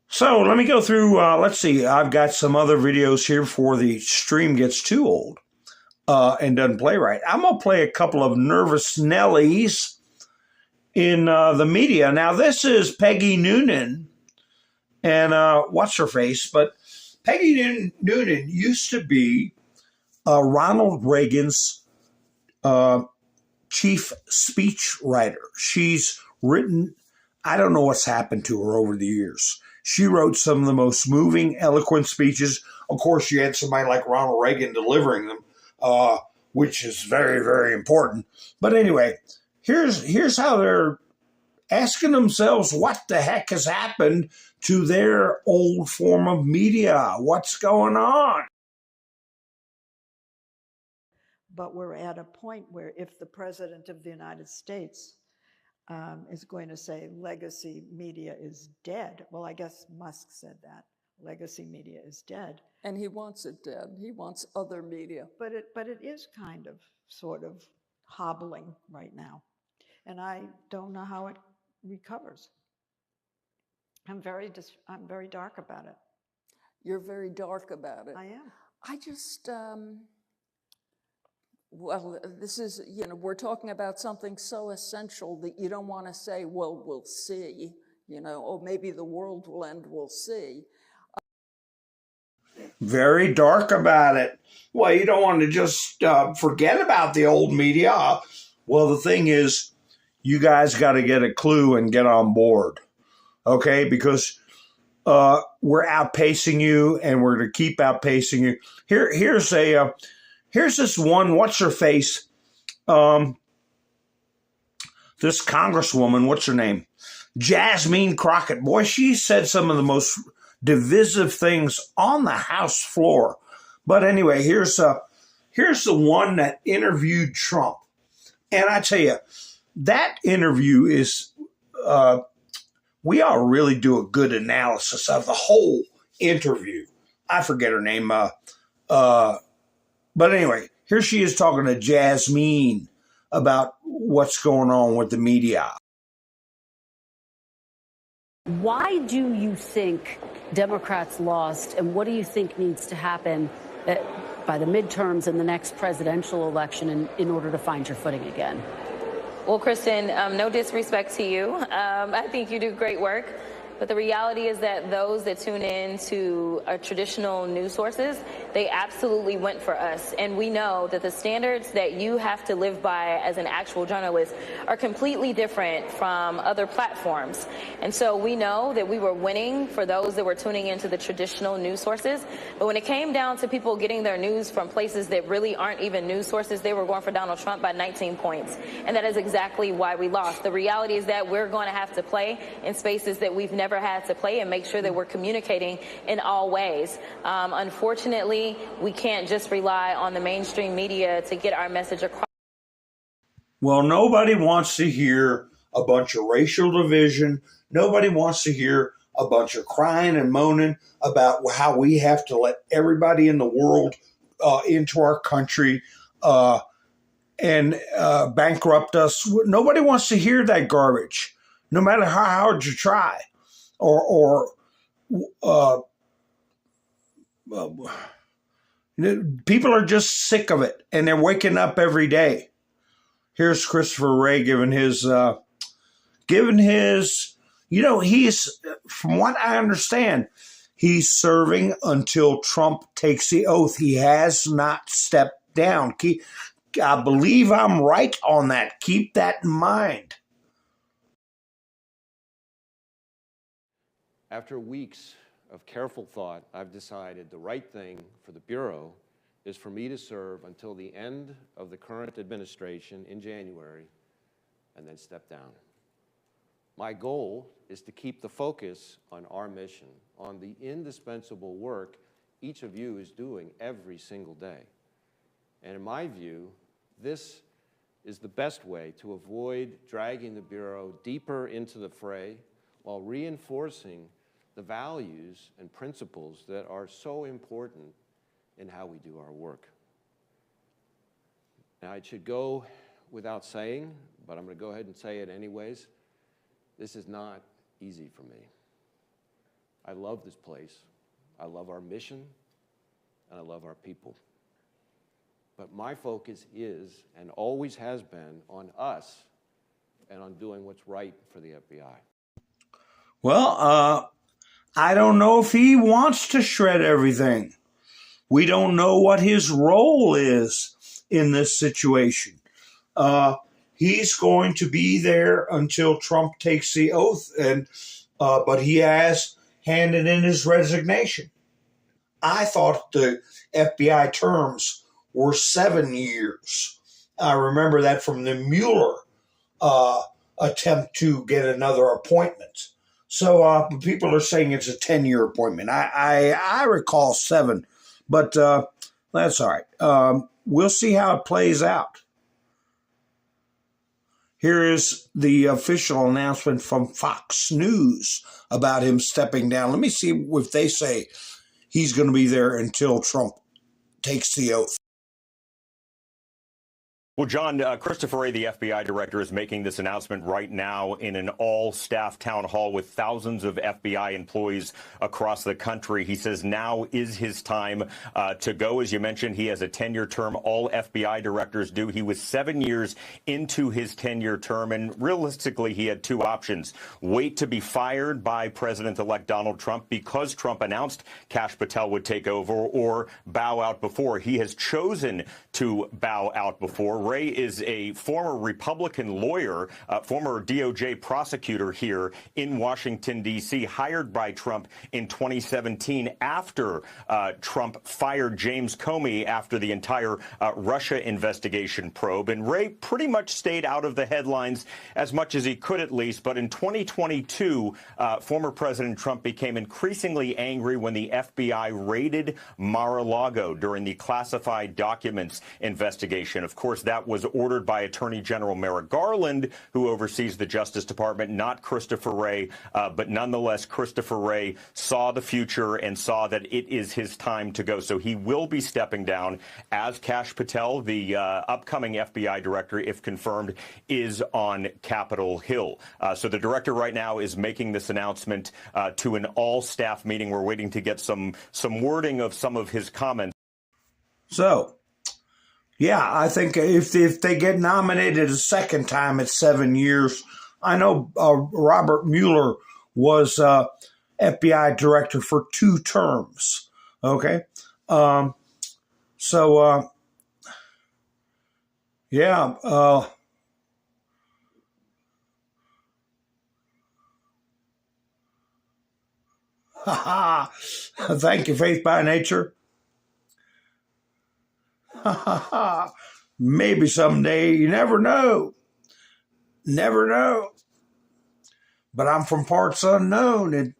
So let me go through, let's see, I've got some other videos here before the stream gets too old and doesn't play right. I'm going to play a couple of nervous Nellies in the media. Now, this is Peggy Noonan and what's her face, but Peggy Noonan used to be Ronald Reagan's chief speech writer. She's written, I don't know what's happened to her over the years. She wrote some of the most moving, eloquent speeches. Of course, she had somebody like Ronald Reagan delivering them, which is very, very important. But anyway, here's how they're asking themselves what the heck has happened to their old form of media. What's going on? But we're at a point where if the President of the United States is going to say legacy media is dead, well, I guess Musk said that. Legacy media is dead. And he wants it dead. He wants other media. But it is kind of, sort of hobbling right now. And I don't know how it recovers. I'm very dark about it. You're very dark about it. I am. I just, well, this is, we're talking about something so essential that you don't want to say, well, we'll see, or maybe the world will end, we'll see. Very dark about it. Well, you don't want to just forget about the old media. Well, the thing is, you guys got to get a clue and get on board, okay? Because we're outpacing you, and we're going to keep outpacing you. Here's this one. What's her face? This congresswoman. What's her name? Jasmine Crockett. Boy, she said some of the most divisive things on the House floor. But anyway, here's the one that interviewed Trump, and I tell you, that interview is. We ought to really do a good analysis of the whole interview. I forget her name. But anyway, here she is talking to Jasmine about what's going on with the media. Why do you think Democrats lost, and what do you think needs to happen by the midterms and the next presidential election in order to find your footing again? Well, Kristen, no disrespect to you. I think you do great work. But the reality is that those that tune in to traditional news sources, they absolutely went for us. And we know that the standards that you have to live by as an actual journalist are completely different from other platforms. And so we know that we were winning for those that were tuning into the traditional news sources. But when it came down to people getting their news from places that really aren't even news sources, they were going for Donald Trump by 19 points. And that is exactly why we lost. The reality is that we're going to have to play in spaces that we've never had to play and make sure that we're communicating in all ways. Unfortunately, we can't just rely on the mainstream media to get our message across. Well, nobody wants to hear a bunch of racial division. Nobody wants to hear a bunch of crying and moaning about how we have to let everybody in the world into our country and bankrupt us. Nobody wants to hear that garbage, no matter how hard you try. People are just sick of it, and they're waking up every day. Here's Christopher Wray giving his, he's, from what I understand, he's serving until Trump takes the oath. He has not stepped down. I believe I'm right on that. Keep that in mind. After weeks of careful thought, I've decided the right thing for the Bureau is for me to serve until the end of the current administration in January and then step down. My goal is to keep the focus on our mission, on the indispensable work each of you is doing every single day. And in my view, this is the best way to avoid dragging the Bureau deeper into the fray while reinforcing the values and principles that are so important in how we do our work. Now, it should go without saying, but I'm going to go ahead and say it anyways. This is not easy for me. I love this place. I love our mission, and I love our people. But my focus is, and always has been, on us and on doing what's right for the FBI. Well, I don't know if he wants to shred everything. We don't know what his role is in this situation. He's going to be there until Trump takes the oath, and but he has handed in his resignation. I thought the FBI terms were 7 years. I remember that from the Mueller attempt to get another appointment. So people are saying it's a 10-year appointment. I recall 7, but that's all right. We'll see how it plays out. Here is the official announcement from Fox News about him stepping down. Let me see if they say he's going to be there until Trump takes the oath. Well, John, Christopher Wray, the FBI director, is making this announcement right now in an all-staff town hall with thousands of FBI employees across the country. He says now is his time to go. As you mentioned, he has a 10-year term. All FBI directors do. He was 7 years into his 10-year term, and realistically, he had 2 options. Wait to be fired by President-elect Donald Trump because Trump announced Kash Patel would take over, or bow out before. He has chosen to bow out before. Wray is a former Republican lawyer, former DOJ prosecutor here in Washington, D.C., hired by Trump in 2017 after Trump fired James Comey after the entire Russia investigation probe. And Wray pretty much stayed out of the headlines as much as he could, at least. But in 2022, former President Trump became increasingly angry when the FBI raided Mar-a-Lago during the classified documents investigation. Of course, that was ordered by Attorney General Merrick Garland, who oversees the Justice Department, not Christopher Wray. But nonetheless, Christopher Wray saw the future and saw that it is his time to go. So he will be stepping down, as Kash Patel, the upcoming FBI director, if confirmed, is on Capitol Hill. So the director right now is making this announcement to an all-staff meeting. We're waiting to get some wording of some of his comments. So, yeah, I think if they get nominated a second time, it's 7 years. I know Robert Mueller was FBI director for 2 terms. Okay, yeah. Thank you, Faith by Nature. Maybe someday. You never know. Never know. But I'm from parts unknown, and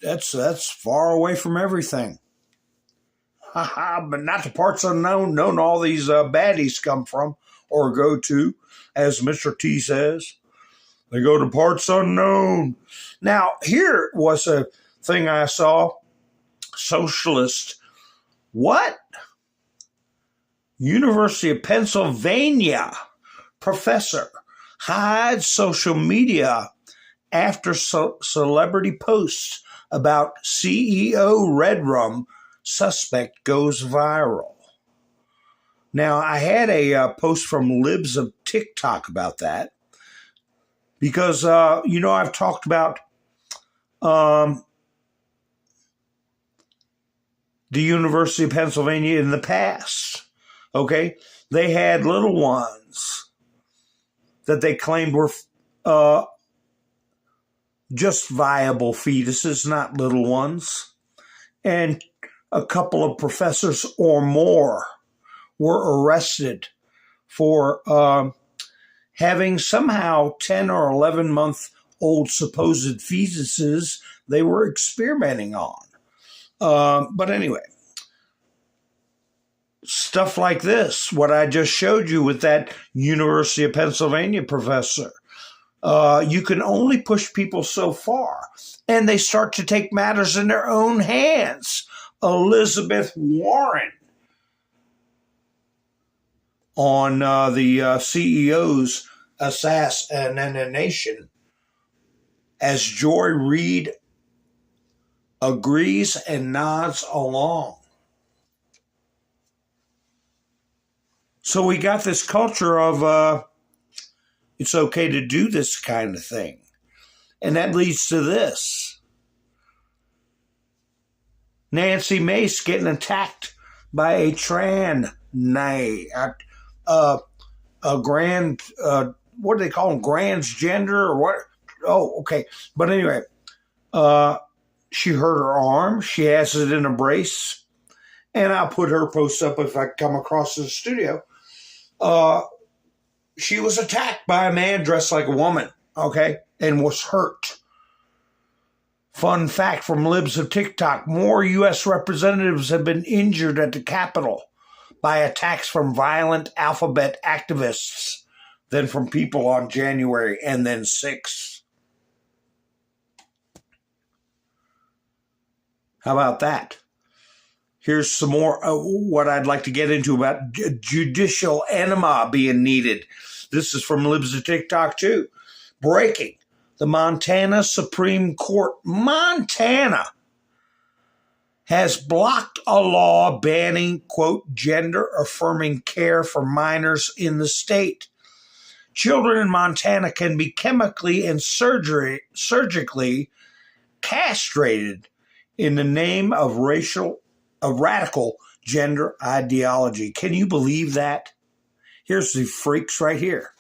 that's far away from everything. But not the parts unknown. Known all these baddies come from or go to, as Mr. T says. They go to parts unknown. Now, here was a thing I saw. Socialist. What? University of Pennsylvania professor hides social media after celebrity posts about CEO Red Rum suspect goes viral. Now, I had a post from Libs of TikTok about that because, I've talked about the University of Pennsylvania in the past. Okay, they had little ones that they claimed were just viable fetuses, not little ones. And a couple of professors or more were arrested for having somehow 10 or 11-month-old supposed fetuses they were experimenting on. But anyway, stuff like this, what I just showed you with that University of Pennsylvania professor, you can only push people so far, and they start to take matters in their own hands. Elizabeth Warren on the CEO's assassination, as Joy Reid agrees and nods along. So we got this culture of it's okay to do this kind of thing. And that leads to this. Nancy Mace getting attacked by a a grand, what do they call them? Transgender or what? Oh, okay. But anyway, she hurt her arm. She has it in a brace. And I'll put her post up if I come across the studio. She was attacked by a man dressed like a woman, okay, and was hurt. Fun fact from Libs of TikTok, more U.S. representatives have been injured at the Capitol by attacks from violent alphabet activists than from people on January and then 6. How about that? Here's some more what I'd like to get into about judicial enema being needed. This is from Libs of TikTok too. Breaking. The Montana Supreme Court, Montana, has blocked a law banning, quote, gender-affirming care for minors in the state. Children in Montana can be chemically and surgically castrated in the name of radical gender ideology. Can you believe that? Here's the freaks right here.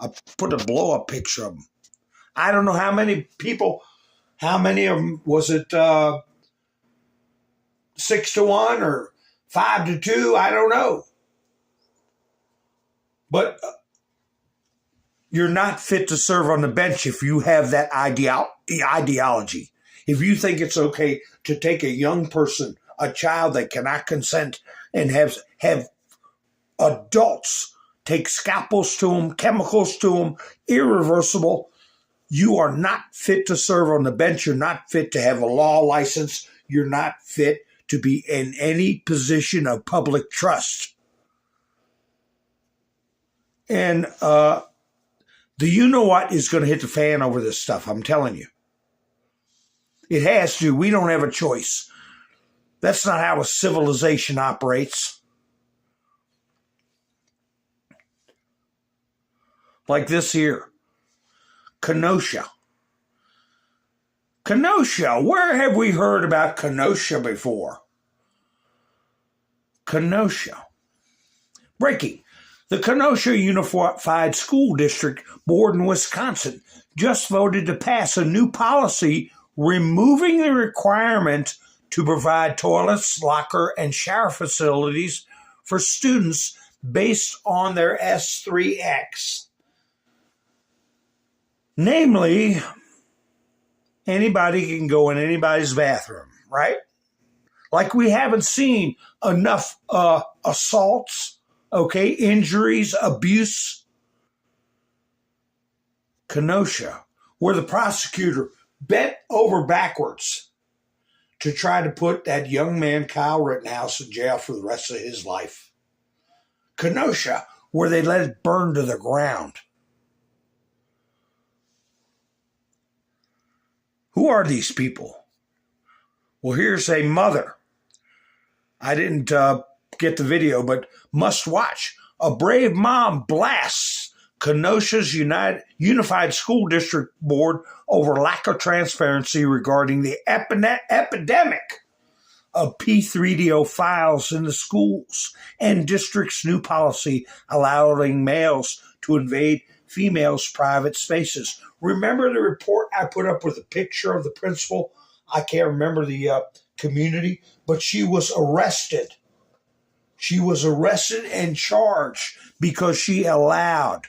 I put a blow-up picture of them. I don't know how many people, how many of them, was it 6-1 or 5-2? I don't know. But you're not fit to serve on the bench if you have that ideology. If you think it's okay to take a young person, a child that cannot consent, and have adults take scalpels to them, chemicals to them, irreversible, you are not fit to serve on the bench. You're not fit to have a law license. You're not fit to be in any position of public trust. And the you-know-what is going to hit the fan over this stuff, I'm telling you. It has to. We don't have a choice. That's not how a civilization operates. Like this here. Kenosha. Kenosha. Where have we heard about Kenosha before? Kenosha. Breaking. The Kenosha Unified School District Board in Wisconsin just voted to pass a new policy removing the requirement to provide toilets, locker, and shower facilities for students based on their S3X. Namely, anybody can go in anybody's bathroom, right? Like we haven't seen enough assaults, okay, injuries, abuse. Kenosha, where the prosecutor bent over backwards to try to put that young man, Kyle Rittenhouse, in jail for the rest of his life. Kenosha, where they let it burn to the ground. Who are these people? Well, here's a mother. I didn't get the video, but must watch. A brave mom blasts Kenosha's Unified School District Board over lack of transparency regarding the epidemic of P3DO files in the schools and district's new policy allowing males to invade females' private spaces. Remember the report I put up with a picture of the principal? I can't remember the community, but she was arrested. She was arrested and charged because she allowed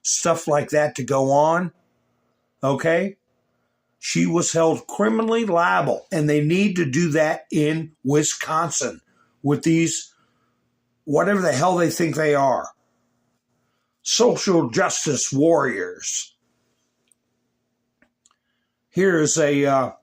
stuff like that to go on. Okay? She was held criminally liable, and they need to do that in Wisconsin with these, whatever the hell they think they are, social justice warriors. Here's a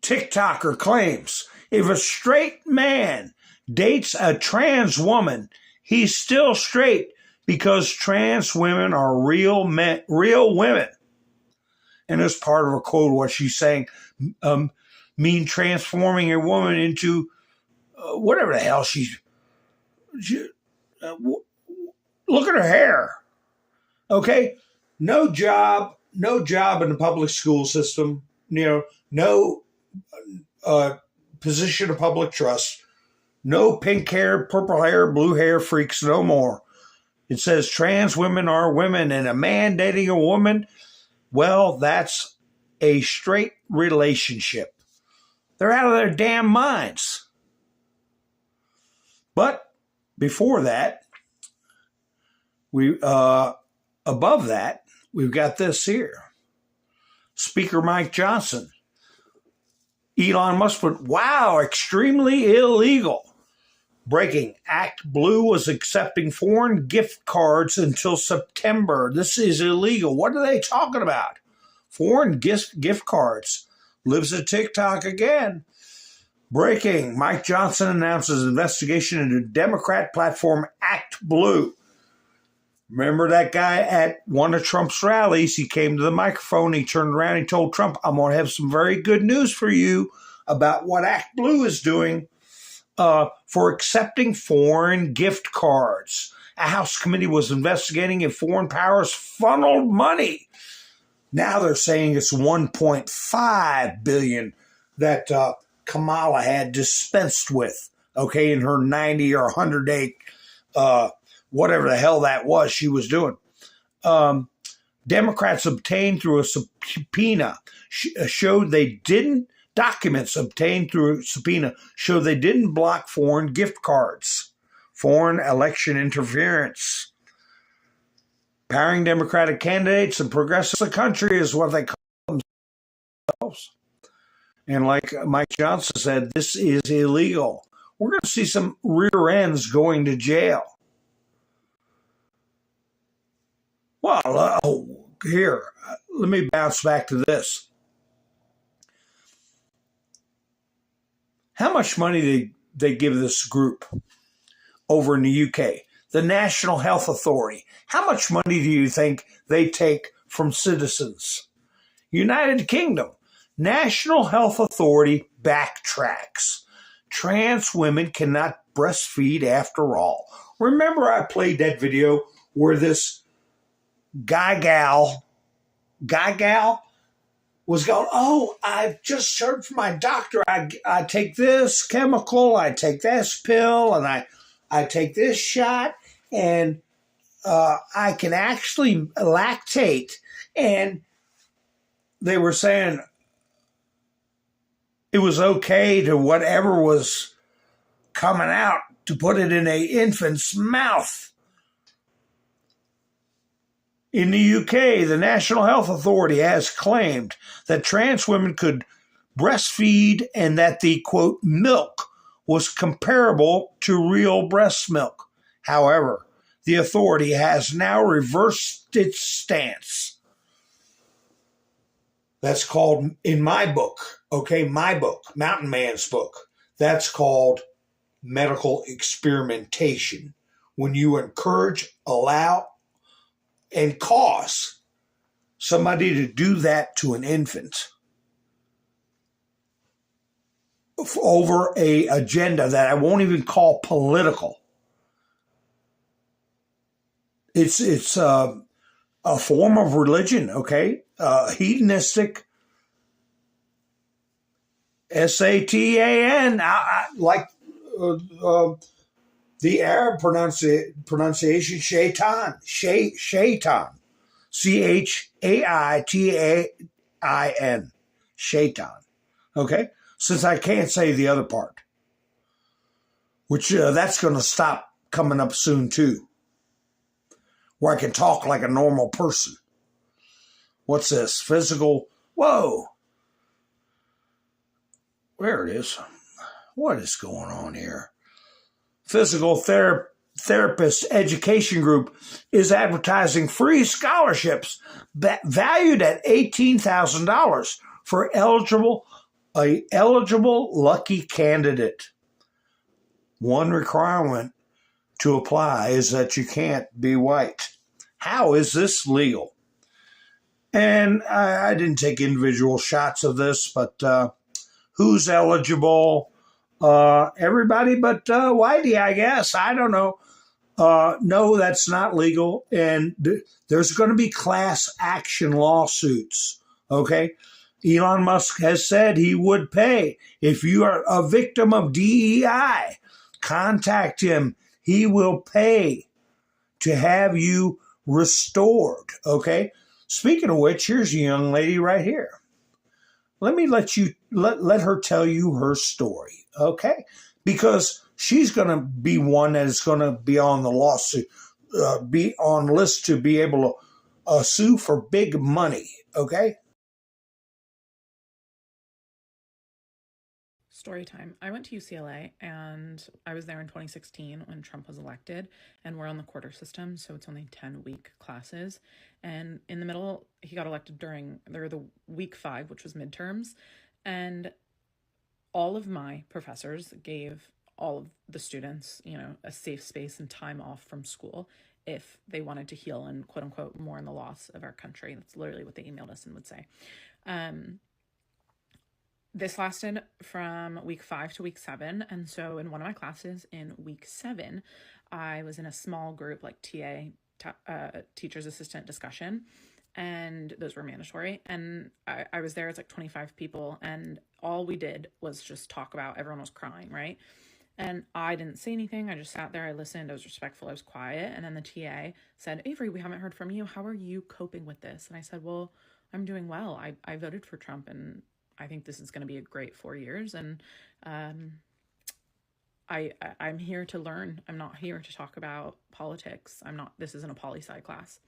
TikToker claims if a straight man dates a trans woman, he's still straight because trans women are real women. And as part of a quote, what she's saying, mean transforming a woman into whatever the hell look at her hair. Okay? No job in the public school system, no position of public trust, No pink hair, purple hair, blue hair freaks no more. It says trans women are women, and a man dating a woman, well, that's a straight relationship. They're out of their damn minds. But before that, above that, we've got this here. Speaker Mike Johnson. Elon Musk put, wow, extremely illegal. Breaking, Act Blue was accepting foreign gift cards until September. This is illegal. What are they talking about? Foreign gift cards. Lives at TikTok again. Breaking, Mike Johnson announces investigation into Democrat platform Act Blue. Remember that guy at one of Trump's rallies? He came to the microphone, he turned around, he told Trump, I'm going to have some very good news for you about what Act Blue is doing for accepting foreign gift cards. A House committee was investigating if foreign powers funneled money. Now they're saying it's $1.5 billion that Kamala had dispensed with, okay, in her 90 or 100-day whatever the hell that was she was doing. Democrats obtained through a subpoena showed they didn't, documents obtained through a subpoena showed they didn't block foreign gift cards. Foreign election interference. Powering Democratic candidates and progressive the country is what they call themselves. And like Mike Johnson said, this is illegal. We're going to see some rear ends going to jail. Well, here, let me bounce back to this. How much money did they give this group over in the UK? The National Health Authority. How much money do you think they take from citizens? United Kingdom. National Health Authority backtracks. Trans women cannot breastfeed after all. Remember I played that video where this guy gal was going, oh, I've just heard from my doctor. I take this chemical, I take this pill, and I take this shot, and I can actually lactate. And they were saying it was okay to whatever was coming out to put it in an infant's mouth. In the UK, the National Health Authority has claimed that trans women could breastfeed and that the, quote, milk was comparable to real breast milk. However, the authority has now reversed its stance. That's called, in my book, okay, my book, Mountain Man's book, that's called medical experimentation. When you encourage, allow, and cause somebody to do that to an infant over a agenda that I won't even call political. It's a form of religion, okay? Hedonistic, Satan, like the Arab pronunciation, shaitan, shaitan, Chaitain, shaitan. Okay, since I can't say the other part, which that's going to stop coming up soon too, where I can talk like a normal person. What's this? Physical? Whoa! There it is. What is going on here? Physical Therapist Education Group is advertising free scholarships valued at $18,000 for a eligible lucky candidate. One requirement to apply is that you can't be white. How is this legal? And I didn't take individual shots of this, but who's eligible? Everybody but Whitey, I guess. I don't know. No, that's not legal. And there's going to be class action lawsuits. Okay. Elon Musk has said he would pay if you are a victim of DEI. contact him. He will pay to have you restored, okay? Speaking of which, here's a young lady right here. Let me let her tell you her story, okay? Because she's going to be one that is going to be on the lawsuit, be on list to be able to sue for big money, okay? Story time. I went to UCLA and I was there in 2016 when Trump was elected, and we're on the quarter system, so it's only 10-week classes. And in the middle, he got elected during the week 5, which was midterms, and all of my professors gave all of the students, a safe space and time off from school if they wanted to heal and quote unquote mourn the loss of our country. That's literally what they emailed us and would say. This lasted from week 5 to week 7. And so in one of my classes in week 7, I was in a small group, like teacher's assistant discussion, and those were mandatory. And I was there, it's like 25 people. And all we did was just talk about, everyone was crying, right? And I didn't say anything. I just sat there. I listened. I was respectful. I was quiet. And then the TA said, Avery, we haven't heard from you. How are you coping with this? And I said, well, I'm doing well. I voted for Trump, and I think this is going to be a great 4 years. And I'm here to learn. I'm not here to talk about politics. This isn't a poli-sci class.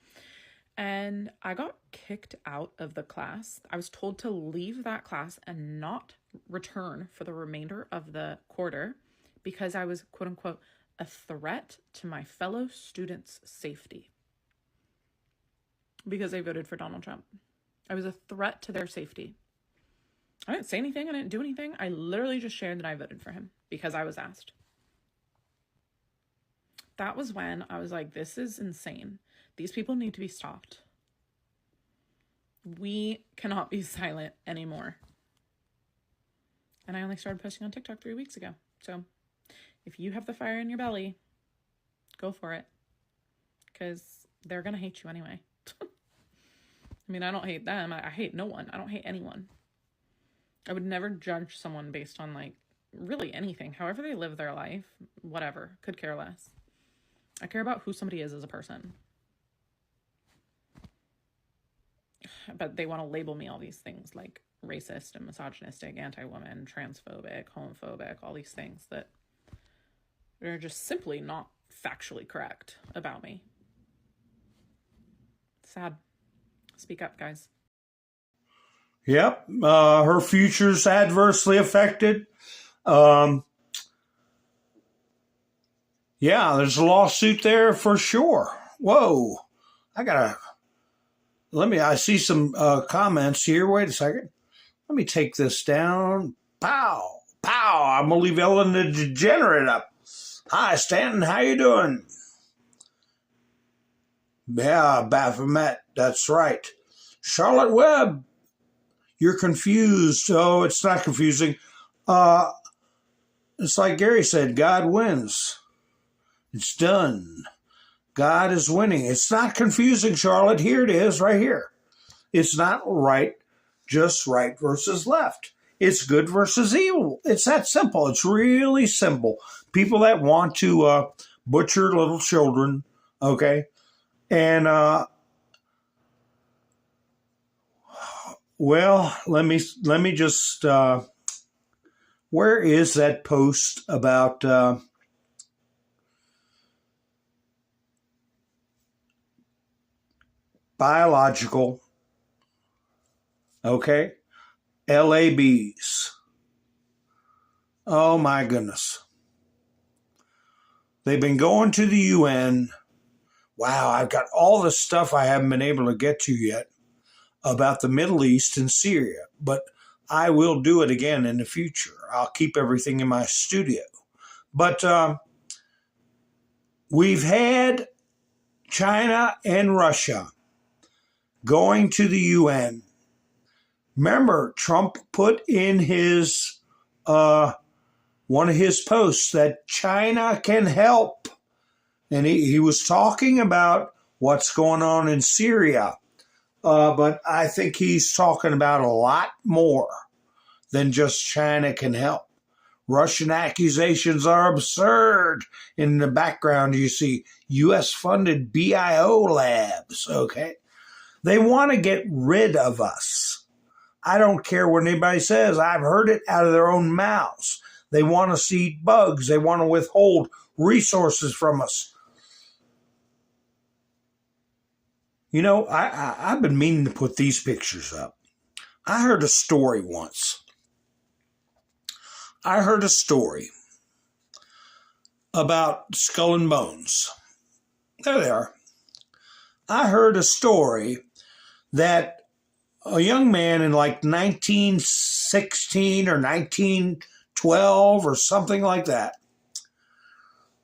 And I got kicked out of the class. I was told to leave that class and not return for the remainder of the quarter because I was, quote unquote, a threat to my fellow students' safety. Because I voted for Donald Trump. I was a threat to their safety. I didn't say anything. I didn't do anything. I literally just shared that I voted for him because I was asked. That was when I was like, this is insane. These people need to be stopped. We cannot be silent anymore. And I only started posting on TikTok 3 weeks ago. So if you have the fire in your belly, go for it. Because they're going to hate you anyway. I mean, I don't hate them. I hate no one. I don't hate anyone. I would never judge someone based on, like, really anything. However they live their life, whatever. Could care less. I care about who somebody is as a person. But they want to label me all these things like racist and misogynistic, anti-woman, transphobic, homophobic, all these things that are just simply not factually correct about me. Sad. Speak up, guys. Yep, her future's adversely affected. Yeah, there's a lawsuit there for sure. Whoa, I see some comments here. Wait a second. Let me take this down. Pow, pow. I'm going to leave Ellen the Degenerate up. Hi, Stanton. How you doing? Yeah, Baphomet. That's right. Charlotte Webb. You're confused. Oh, it's not confusing. It's like Gary said, God wins. It's done. God is winning. It's not confusing, Charlotte. Here it is, right here. It's not right, just right versus left. It's good versus evil. It's that simple. It's really simple. People that want to butcher little children, okay? And well, let me just, where is that post about biological, okay, LABs? Oh my goodness. They've been going to the UN. Wow, I've got all the stuff I haven't been able to get to yet about the Middle East and Syria, but I will do it again in the future. I'll keep everything in my studio. But we've had China and Russia going to the UN. Remember, Trump put in his one of his posts that China can help. And he was talking about what's going on in Syria. But I think he's talking about a lot more than just China can help. Russian accusations are absurd. In the background, you see U.S.-funded BIO labs, okay? They want to get rid of us. I don't care what anybody says. I've heard it out of their own mouths. They want to see bugs. They want to withhold resources from us. You know, I've been meaning to put these pictures up. I heard a story once. I heard a story about Skull and Bones. There they are. I heard a story that a young man in like 1916 or 1912 or something like that,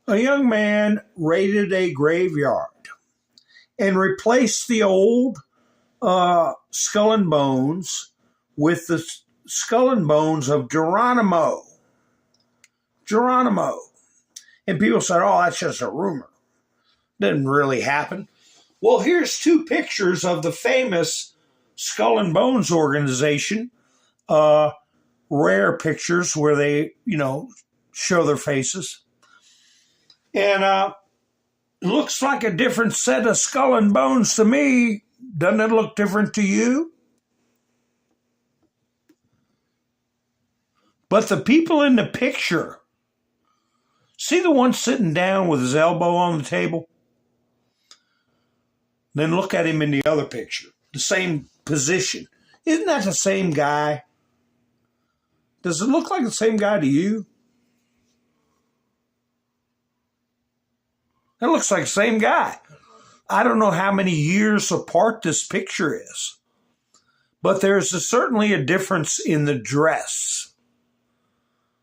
a young man raided a graveyard and replaced the old Skull and Bones with the Skull and Bones of Geronimo. Geronimo. And people said, oh, that's just a rumor. Didn't really happen. Well, here's two pictures of the famous Skull and Bones organization. Rare pictures where they, show their faces. And it looks like a different set of Skull and Bones to me. Doesn't it look different to you? But the people in the picture, see the one sitting down with his elbow on the table? Then look at him in the other picture, the same position. Isn't that the same guy? Does it look like the same guy to you? It looks like the same guy. I don't know how many years apart this picture is, but there's certainly a difference in the dress.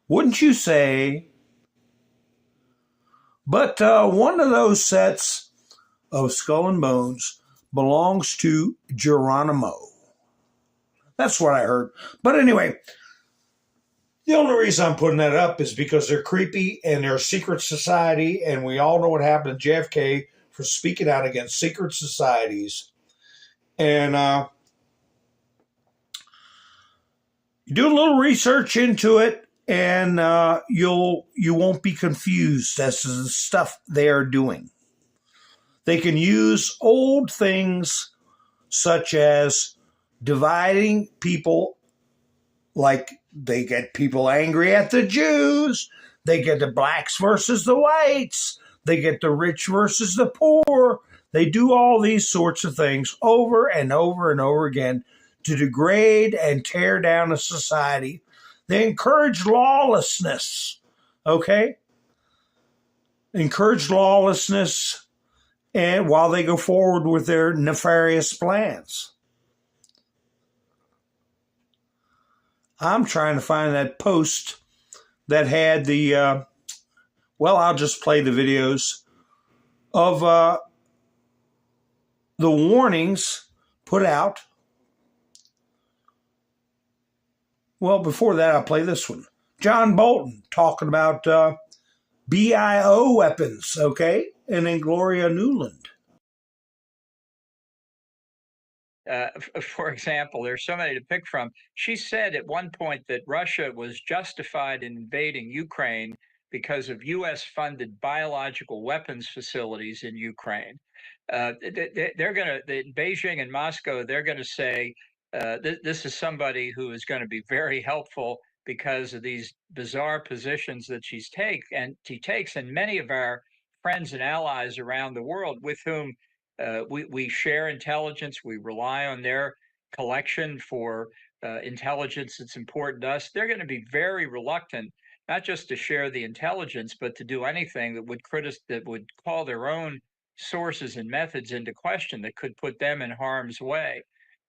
Wouldn't you say? But one of those sets of Skull and Bones belongs to Geronimo. That's what I heard. But anyway, the only reason I'm putting that up is because they're creepy and they're a secret society, and we all know what happened to JFK for speaking out against secret societies. And you do a little research into it, and you won't be confused as to the stuff they are doing. They can use old things such as dividing people, like they get people angry at the Jews, they get the blacks versus the whites, they get the rich versus the poor. They do all these sorts of things over and over and over again to degrade and tear down a society. They encourage lawlessness, okay? Encourage lawlessness, and while they go forward with their nefarious plans. I'm trying to find that post that had the, I'll just play the videos of the warnings put out. Well, before that, I'll play this one. John Bolton talking about BIO weapons, okay? And then Gloria Newland. For example, there's so many to pick from. She said at one point that Russia was justified in invading Ukraine because of U.S.-funded biological weapons facilities in Ukraine. They're going to, in Beijing and Moscow, they're going to say, this is somebody who is going to be very helpful because of these bizarre positions that she takes, and many of our friends and allies around the world with whom we share intelligence, we rely on their collection for intelligence that's important to us. They're going to be very reluctant, not just to share the intelligence, but to do anything that would call their own sources and methods into question that could put them in harm's way.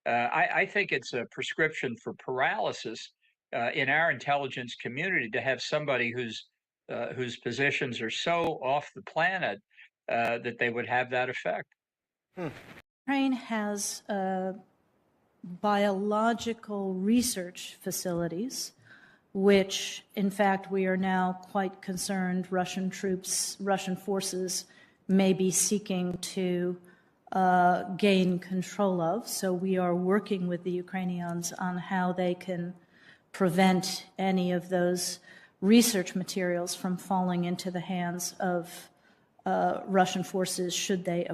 I think it's a prescription for paralysis in our intelligence community to have somebody whose positions are so off the planet that they would have that effect. Ukraine has biological research facilities, which, in fact, we are now quite concerned Russian forces may be seeking to gain control of. So we are working with the Ukrainians on how they can prevent any of those research materials from falling into the hands of Russian forces should they.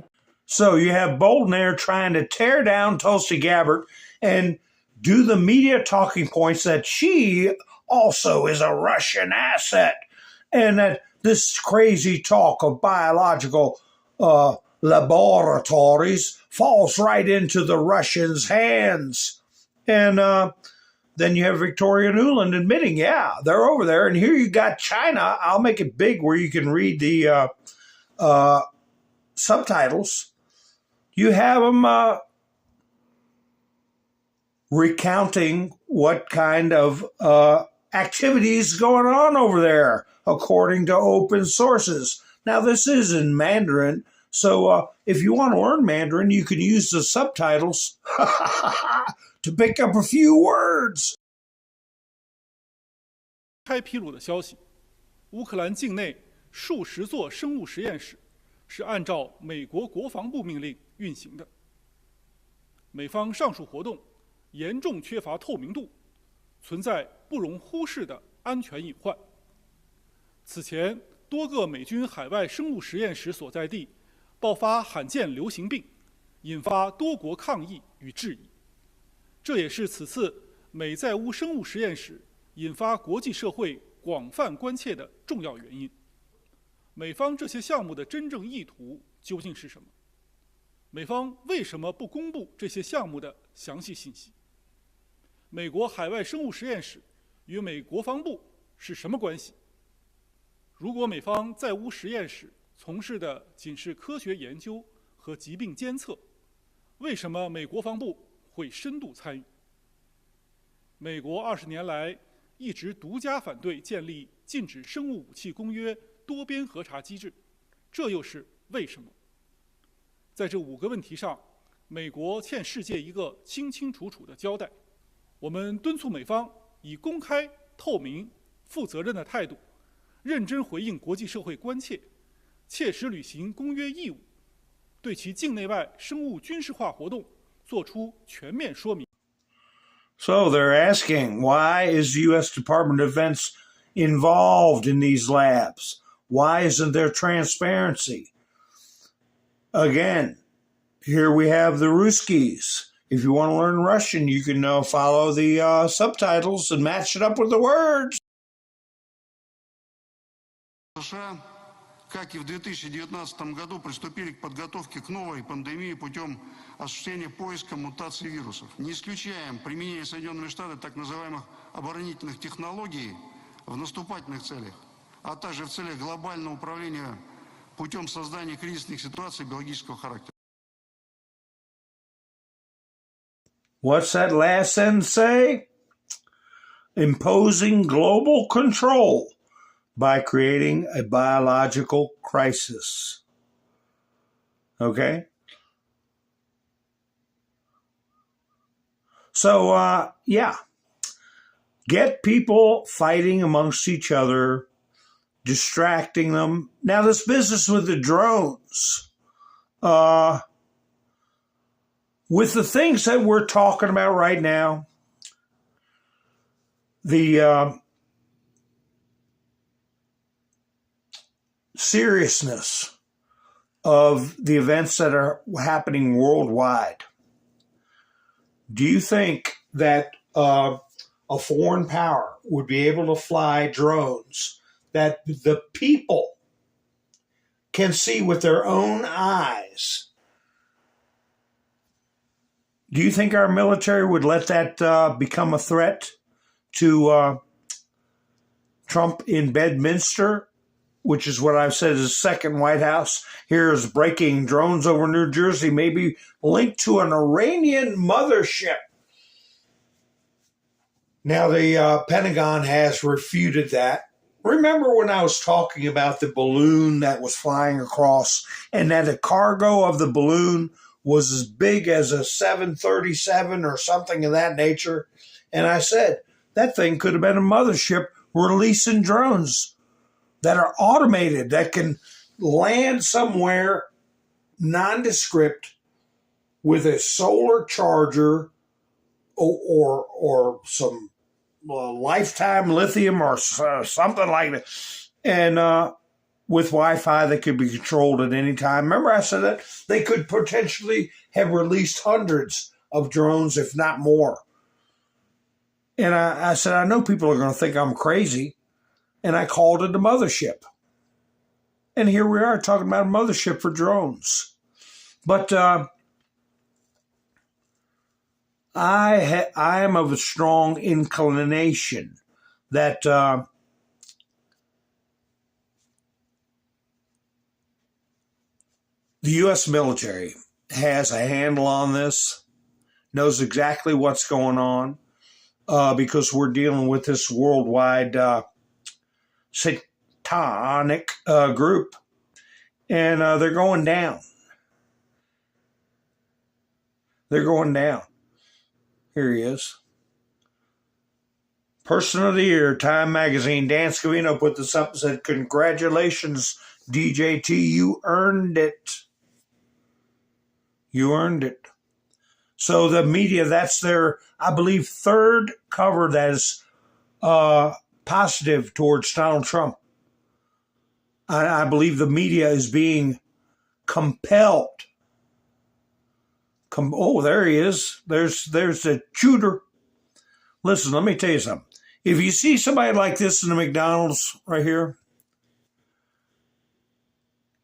So you have Bolton there trying to tear down Tulsi Gabbard and do the media talking points that she also is a Russian asset, and that this crazy talk of biological laboratories falls right into the Russians' hands. And then you have Victoria Nuland admitting, yeah, they're over there. And here you got China. I'll make it big where you can read the subtitles. You have them recounting what kind of activities going on over there, according to open sources. Now, this is in Mandarin, so if you want to learn Mandarin, you can use the subtitles to pick up a few words. 开披露的消息，乌克兰境内数十座生物实验室是按照美国国防部命令运行的。美方上述活动严重缺乏透明度，存在不容忽视的安全隐患。此前，多个美军海外生物实验室所在地爆发罕见流行病，引发多国抗议与质疑。这也是此次美在乌生物实验室引发国际社会广泛关切的重要原因。美方这些项目的真正意图究竟是什么？美方为什么不公布这些项目的详细信息？美国海外生物实验室与美国防部是什么关系？如果美方在乌实验室从事的仅是科学研究和疾病监测，为什么美国防部会深度参与？美国20年来一直独家反对建立禁止生物武器公约多边核查机制，这又是为什么？在这5个问题上，美国欠世界一个清清楚楚的交代。我们敦促美方以公开、透明、负责任的态度，认真回应国际社会关切，切实履行公约义务，对其境内外生物军事化活动作出全面说明。So they're asking, why is the U.S. Department of Defense involved in these labs? Why isn't there transparency? Again, here we have the Ruskies. If you want to learn Russian, you can follow the subtitles and match it up with the words. США, как и в 2019 году, приступили к подготовке к новой пандемии путем осуществления поиска мутаций вирусов. Не исключаем применение Соединенными Штатами так называемых оборонительных технологий в наступательных целях, а также в целях глобального управления путем создания кризисных ситуаций биологического характера. What's that last sentence say? Imposing global control by creating a biological crisis. Okay? So, yeah. Get people fighting amongst each other, distracting them. Now, this business with the drones, with the things that we're talking about right now, the seriousness of the events that are happening worldwide, do you think that a foreign power would be able to fly drones that the people can see with their own eyes? Do you think our military would let that become a threat to Trump in Bedminster, which is what I've said is the second White House? Here's breaking drones over New Jersey, maybe linked to an Iranian mothership. Now, the Pentagon has refuted that. Remember when I was talking about the balloon that was flying across and that the cargo of the balloon was as big as a 737 or something of that nature? And I said, that thing could have been a mothership releasing drones that are automated, that can land somewhere nondescript with a solar charger or some lifetime lithium or something like that. And with Wi-Fi that could be controlled at any time. Remember I said that? They could potentially have released hundreds of drones, if not more. And I said, I know people are going to think I'm crazy. And I called it a mothership. And here we are talking about a mothership for drones. But I am of a strong inclination that the U.S. military has a handle on this, knows exactly what's going on, because we're dealing with this worldwide satanic group, and they're going down. They're going down. Here he is. Person of the Year, Time Magazine. Dan Scavino put this up and said, congratulations, DJT, you earned it. You earned it. So the media, that's their, I believe, third cover that is positive towards Donald Trump. I believe the media is being compelled. Oh, there he is. There's the shooter. Listen, let me tell you something. If you see somebody like this in the McDonald's right here,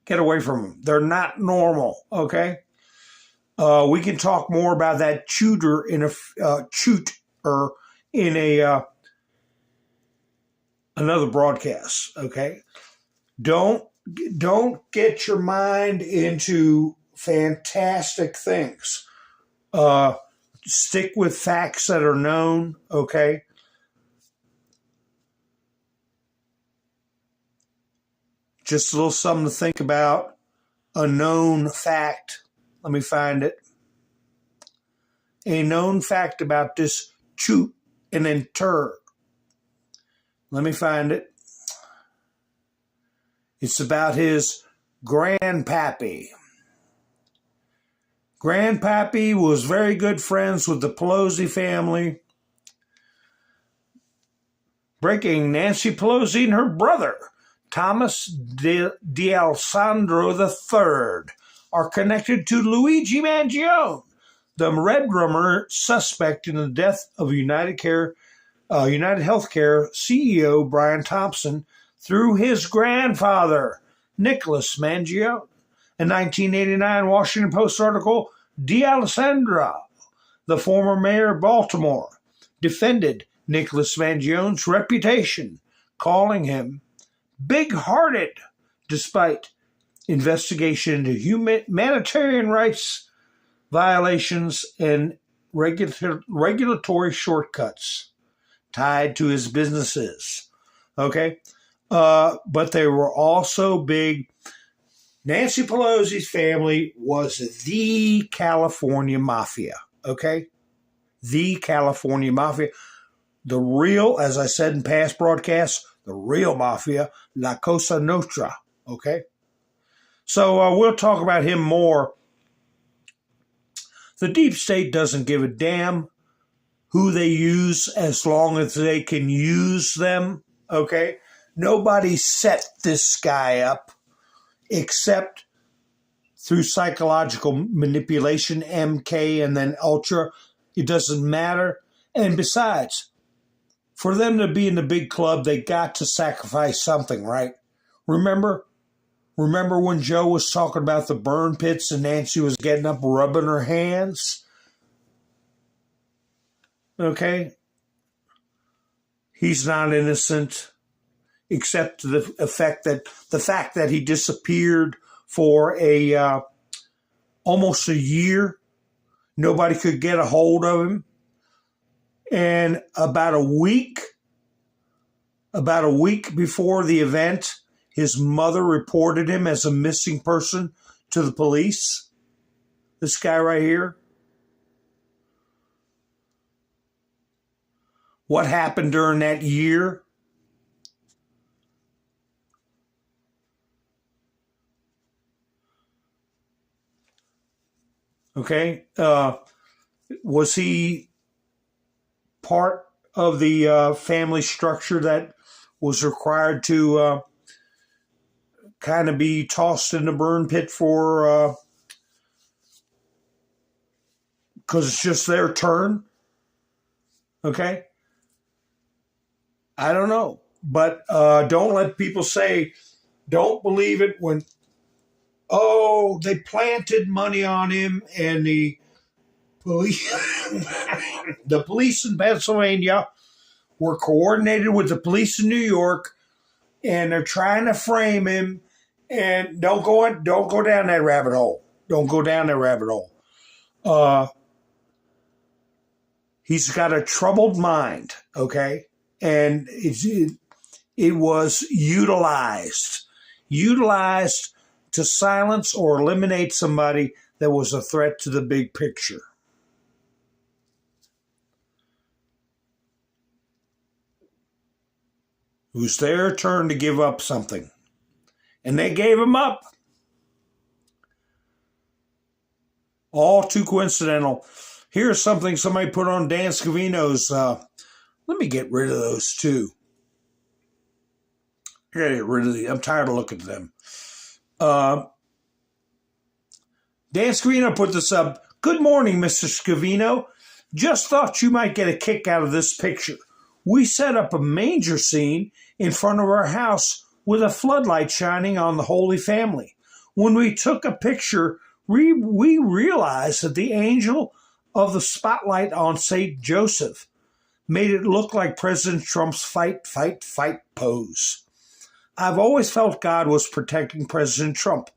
get away from them. They're not normal, okay? We can talk more about that shooter in another broadcast, okay? Don't get your mind into fantastic things. Stick with facts that are known, okay? Just a little something to think about. A known fact. Let me find it. A known fact about this shoot and inter. Let me find it. It's about his grandpappy. Grandpappy was very good friends with the Pelosi family. Breaking: Nancy Pelosi and her brother, Thomas D'Alessandro III, are connected to Luigi Mangione, the Red Rumor suspect in the death of United Healthcare CEO Brian Thompson through his grandfather, Nicholas Mangione. A 1989 Washington Post article, D'Alessandro, the former mayor of Baltimore, defended Nicholas Mangione's reputation, calling him big-hearted, despite investigation into humanitarian rights violations and regulatory shortcuts tied to his businesses. Okay? But they were also big. Nancy Pelosi's family was the California Mafia. Okay? The California Mafia. The real, as I said in past broadcasts, the real mafia, La Cosa Nostra, okay? So we'll talk about him more. The deep state doesn't give a damn who they use as long as they can use them, okay? Nobody set this guy up except through psychological manipulation, MK and then Ultra. It doesn't matter. And besides, for them to be in the big club, they got to sacrifice something, right? Remember when Joe was talking about the burn pits and Nancy was getting up rubbing her hands? Okay? He's not innocent, except the fact that he disappeared for almost a year. Nobody could get a hold of him. And about a week before the event, his mother reported him as a missing person to the police. This guy right here. What happened during that year? Okay. Was he part of the family structure that was required to kind of be tossed in the burn pit for, because it's just their turn. Okay? I don't know. But don't let people say, don't believe it when, oh, they planted money on him and the police, the police in Pennsylvania were coordinated with the police in New York, and they're trying to frame him. And don't go down that rabbit hole. Don't go down that rabbit hole. He's got a troubled mind, okay? And it was utilized to silence or eliminate somebody that was a threat to the big picture. It was their turn to give up something. And they gave him up. All too coincidental. Here's something somebody put on Dan Scavino's. Let me get rid of those too. I gotta get rid of these. I'm tired of looking at them. Dan Scavino put this up. Good morning, Mr. Scavino. Just thought you might get a kick out of this picture. We set up a manger scene in front of our house with a floodlight shining on the Holy Family. When we took a picture, we realized that the angel of the spotlight on St. Joseph made it look like President Trump's fight pose. I've always felt God was protecting President Trump.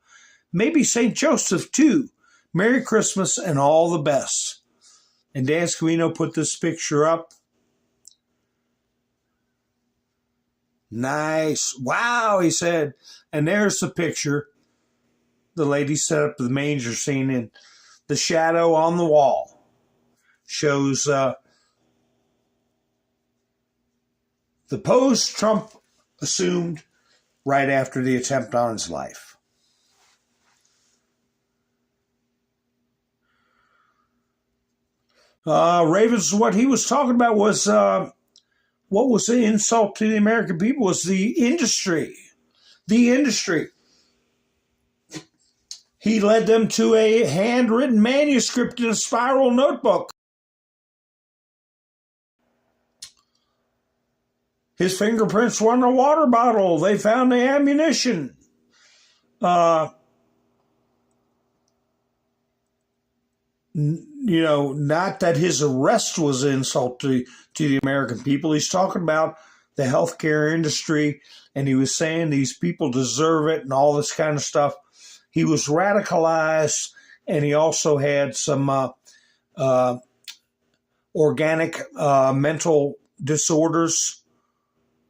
Maybe St. Joseph too. Merry Christmas and all the best. And Dan Scavino put this picture up. Nice. Wow, he said. And there's the picture. The lady set up the manger scene, and the shadow on the wall shows the pose Trump assumed right after the attempt on his life. Ravens, what he was talking about was what was the insult to the American people was the industry. The industry. He led them to a handwritten manuscript in a spiral notebook. His fingerprints were on a water bottle. They found the ammunition. Not that his arrest was an insult to the American people. He's talking about the healthcare industry, and he was saying these people deserve it and all this kind of stuff. He was radicalized, and he also had some organic mental disorders,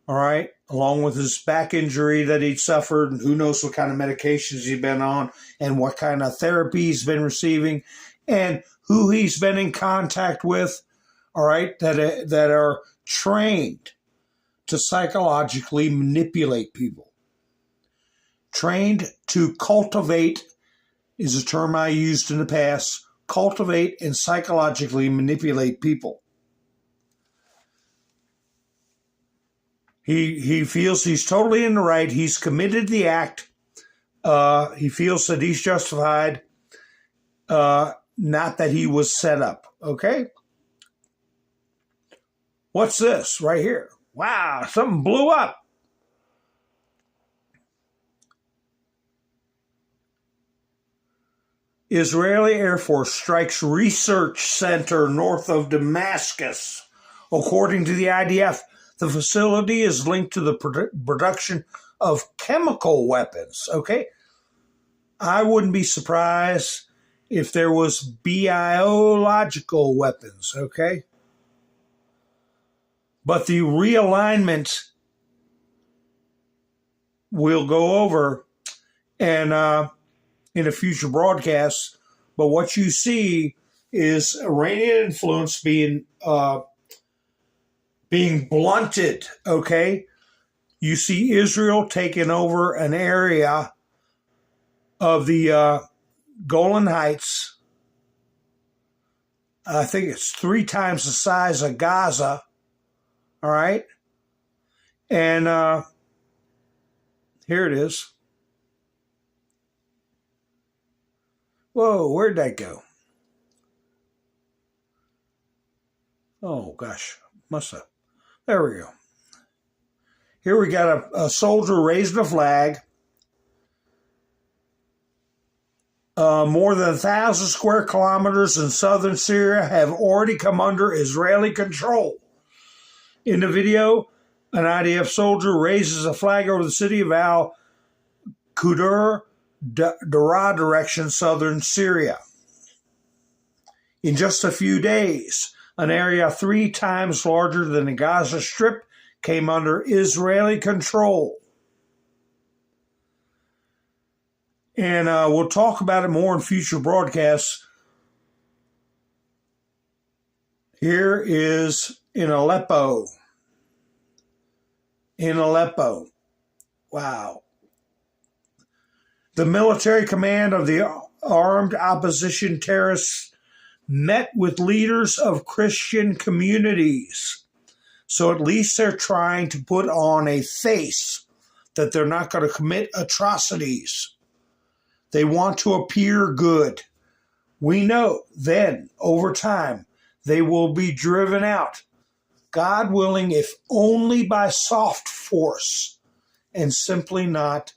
all right, along with his back injury that he'd suffered, and who knows what kind of medications he's been on and what kind of therapy he's been receiving and who he's been in contact with, all right, that are trained to psychologically manipulate people. Trained to cultivate is a term I used in the past. Cultivate and psychologically manipulate people. He feels he's totally in the right. He's committed the act. He feels that he's justified, not that he was set up. Okay? What's this right here? Wow, something blew up. Israeli Air Force strikes research center north of Damascus. According to the IDF, the facility is linked to the production of chemical weapons. Okay? I wouldn't be surprised if there was biological weapons. Okay? But the realignment we'll go over and in a future broadcast. But what you see is Iranian influence being blunted, okay? You see Israel taking over an area of the Golan Heights. I think it's 3 times the size of Gaza, All right. And here it is. Whoa, where'd that go? Oh, gosh. Must have. There we go. Here we got a soldier raising a flag. More than 1,000 square kilometers in southern Syria have already come under Israeli control. In the video, an IDF soldier raises a flag over the city of al-Qudur, Daraa direction, southern Syria. In just a few days, an area 3 times larger than the Gaza Strip came under Israeli control. And we'll talk about it more in future broadcasts. Here is in Aleppo. In Aleppo. Wow. The military command of the armed opposition terrorists met with leaders of Christian communities. So at least they're trying to put on a face that they're not going to commit atrocities. They want to appear good. We know then, over time, they will be driven out. God willing, if only by soft force and simply not,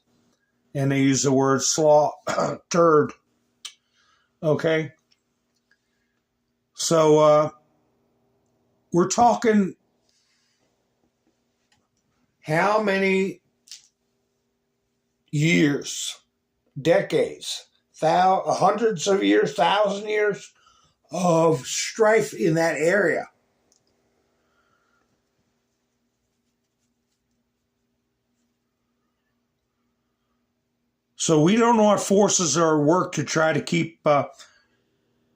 and they use the word slaughtered. Okay? So, we're talking how many years, decades, hundreds of years, 1,000 years of strife in that area. So we don't know what forces are at work to try to keep,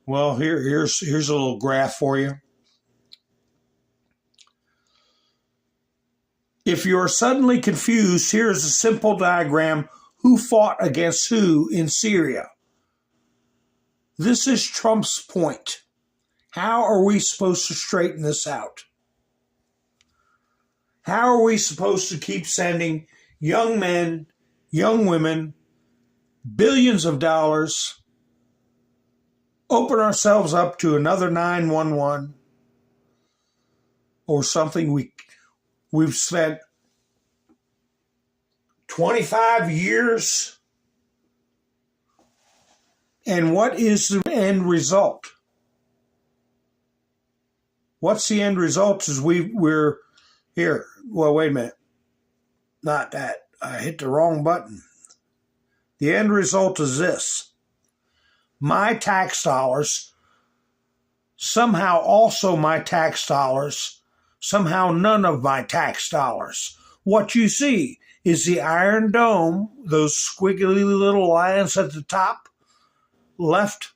well, here's a little graph for you. If you're suddenly confused, here's a simple diagram. Who fought against who in Syria? This is Trump's point. How are we supposed to straighten this out? How are we supposed to keep sending young men, young women, billions of dollars, open ourselves up to another 911 or something? We've spent 25 years. And what is the end result? What's the end result is we're here. Well, wait a minute. Not that. I hit the wrong button. The end result is this. My tax dollars, somehow also my tax dollars, somehow none of my tax dollars. What you see is the Iron Dome, those squiggly little lines at the top, left,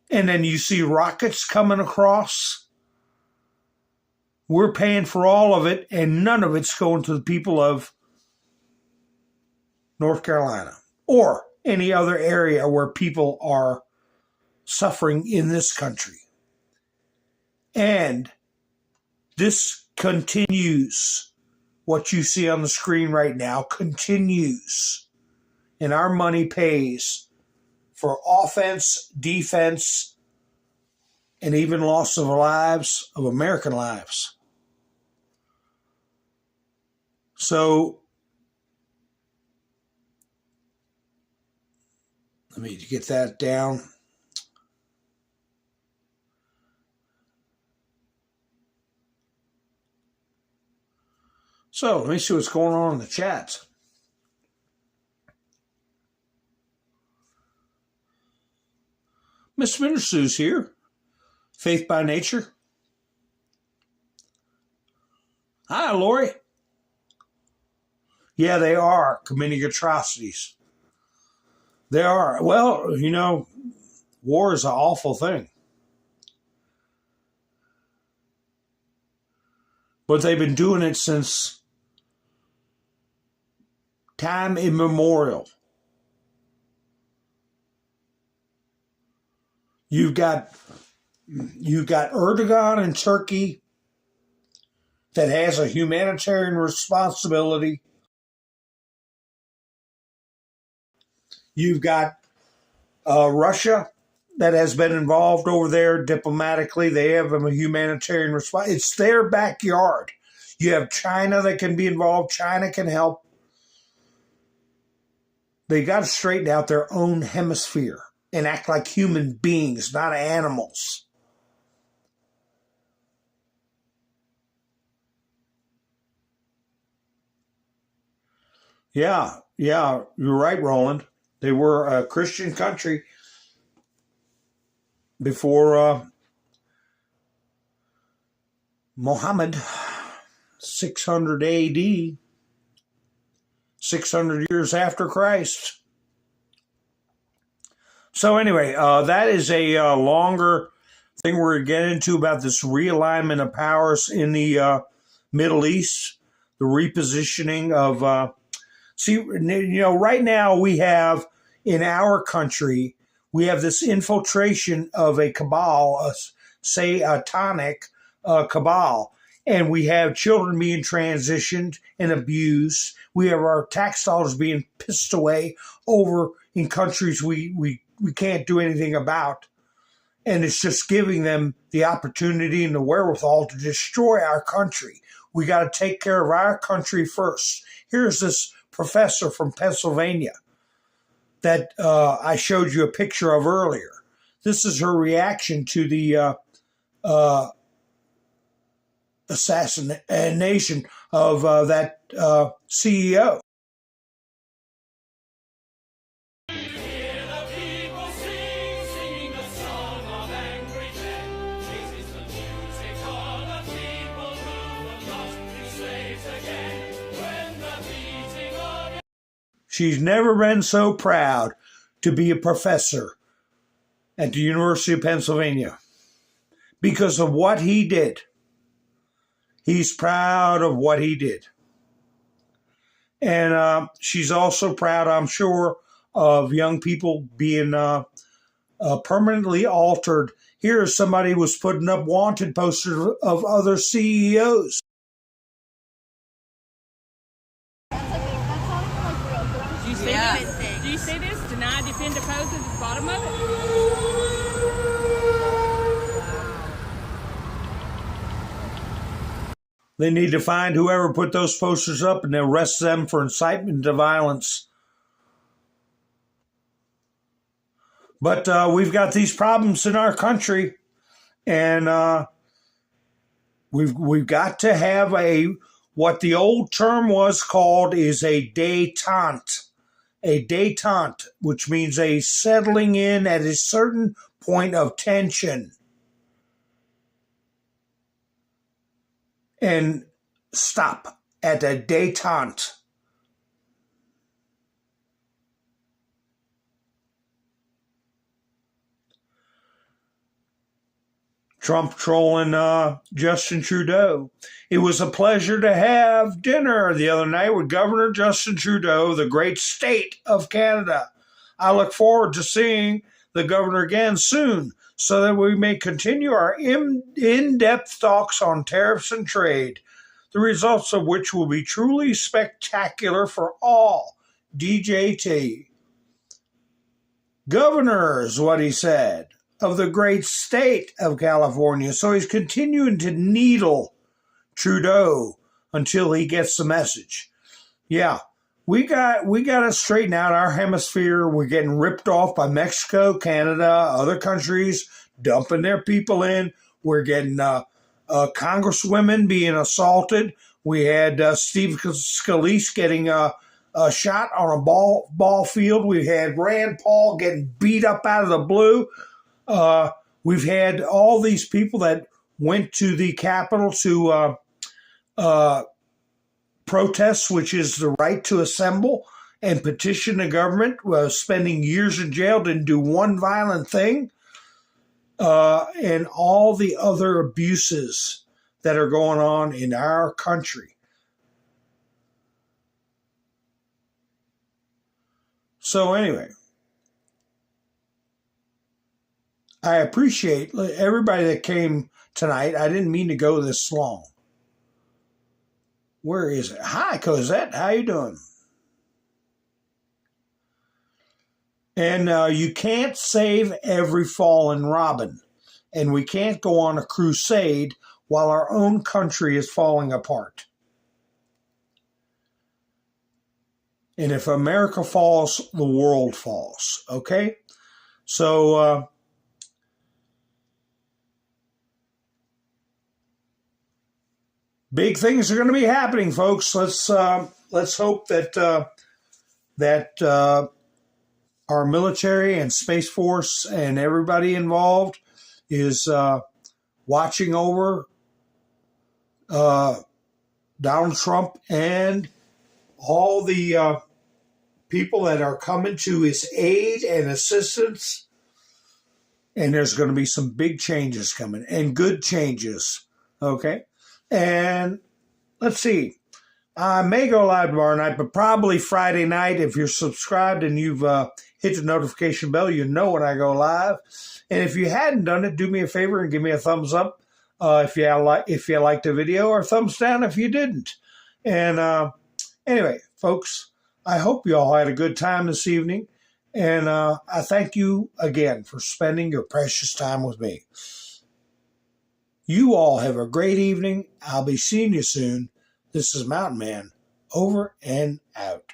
and then you see rockets coming across. We're paying for all of it, and none of it's going to the people of North Carolina or any other area where people are suffering in this country. And this continues. What you see on the screen right now continues. And our money pays for offense, defense, and even loss of lives, of American lives. So, let me get that down. So, let me see what's going on in the chats. Miss Mindersu's here. Faith by Nature. Hi, Lori. Yeah, they are committing atrocities. They are. Well, you know, war is an awful thing. But they've been doing it since time immemorial. You've got Erdogan in Turkey that has a humanitarian responsibility. You've got Russia that has been involved over there diplomatically. They have a humanitarian response. It's their backyard. You have China that can be involved. China can help. They got to straighten out their own hemisphere and act like human beings, not animals. Yeah, you're right, Roland. They were a Christian country before Muhammad, 600 AD, 600 years after Christ. So anyway, that is a longer thing we're going to get into about this realignment of powers in the Middle East, the repositioning of, right now we have in our country, we have this infiltration of a cabal, a satanic cabal, and we have children being transitioned and abused. We have our tax dollars being pissed away over in countries we can't do anything about. And it's just giving them the opportunity and the wherewithal to destroy our country. We got to take care of our country first. Here's this professor from Pennsylvania that I showed you a picture of earlier. This is her reaction to the assassination of that CEO. She's never been so proud to be a professor at the University of Pennsylvania because of what he did. He's proud of what he did. And she's also proud, I'm sure, of young people being permanently altered. Here, somebody was putting up wanted posters of other CEOs. Do you see this? Deny, defend, oppose at the bottom of it? They need to find whoever put those posters up and arrest them for incitement to violence. But we've got these problems in our country, and we've got to have what the old term was called is a détente. A détente, which means a settling in at a certain point of tension. And stop at a détente. Trump trolling Justin Trudeau. It was a pleasure to have dinner the other night with Governor Justin Trudeau, the great state of Canada. I look forward to seeing the governor again soon so that we may continue our in-depth talks on tariffs and trade, the results of which will be truly spectacular for all. DJT. Governor is what he said, of the great state of California. So he's continuing to needle Trudeau until he gets the message. Yeah, we got to straighten out our hemisphere. We're getting ripped off by Mexico, Canada, other countries dumping their people in. We're getting congresswomen being assaulted. We had Steve Scalise getting a shot on a ball field. We had Rand Paul getting beat up out of the blue. We've had all these people that went to the Capitol to protest, which is the right to assemble and petition the government, spending years in jail, didn't do one violent thing, and all the other abuses that are going on in our country. So anyway, I appreciate everybody that came tonight. I didn't mean to go this long. Where is it? Hi, Cosette. How you doing? And you can't save every fallen robin. And we can't go on a crusade while our own country is falling apart. And if America falls, the world falls. Okay? So, big things are going to be happening, folks. Let's hope that our military and Space Force and everybody involved is watching over Donald Trump and all the people that are coming to his aid and assistance. And there's going to be some big changes coming, and good changes. Okay? And let's see. I may go live tomorrow night, but probably Friday night. If you're subscribed and you've hit the notification bell, you know when I go live. And if you hadn't done it, do me a favor and give me a thumbs up if you liked the video, or thumbs down if you didn't. And anyway, folks, I hope you all had a good time this evening. And I thank you again for spending your precious time with me. You all have a great evening. I'll be seeing you soon. This is Mountain Man, over and out.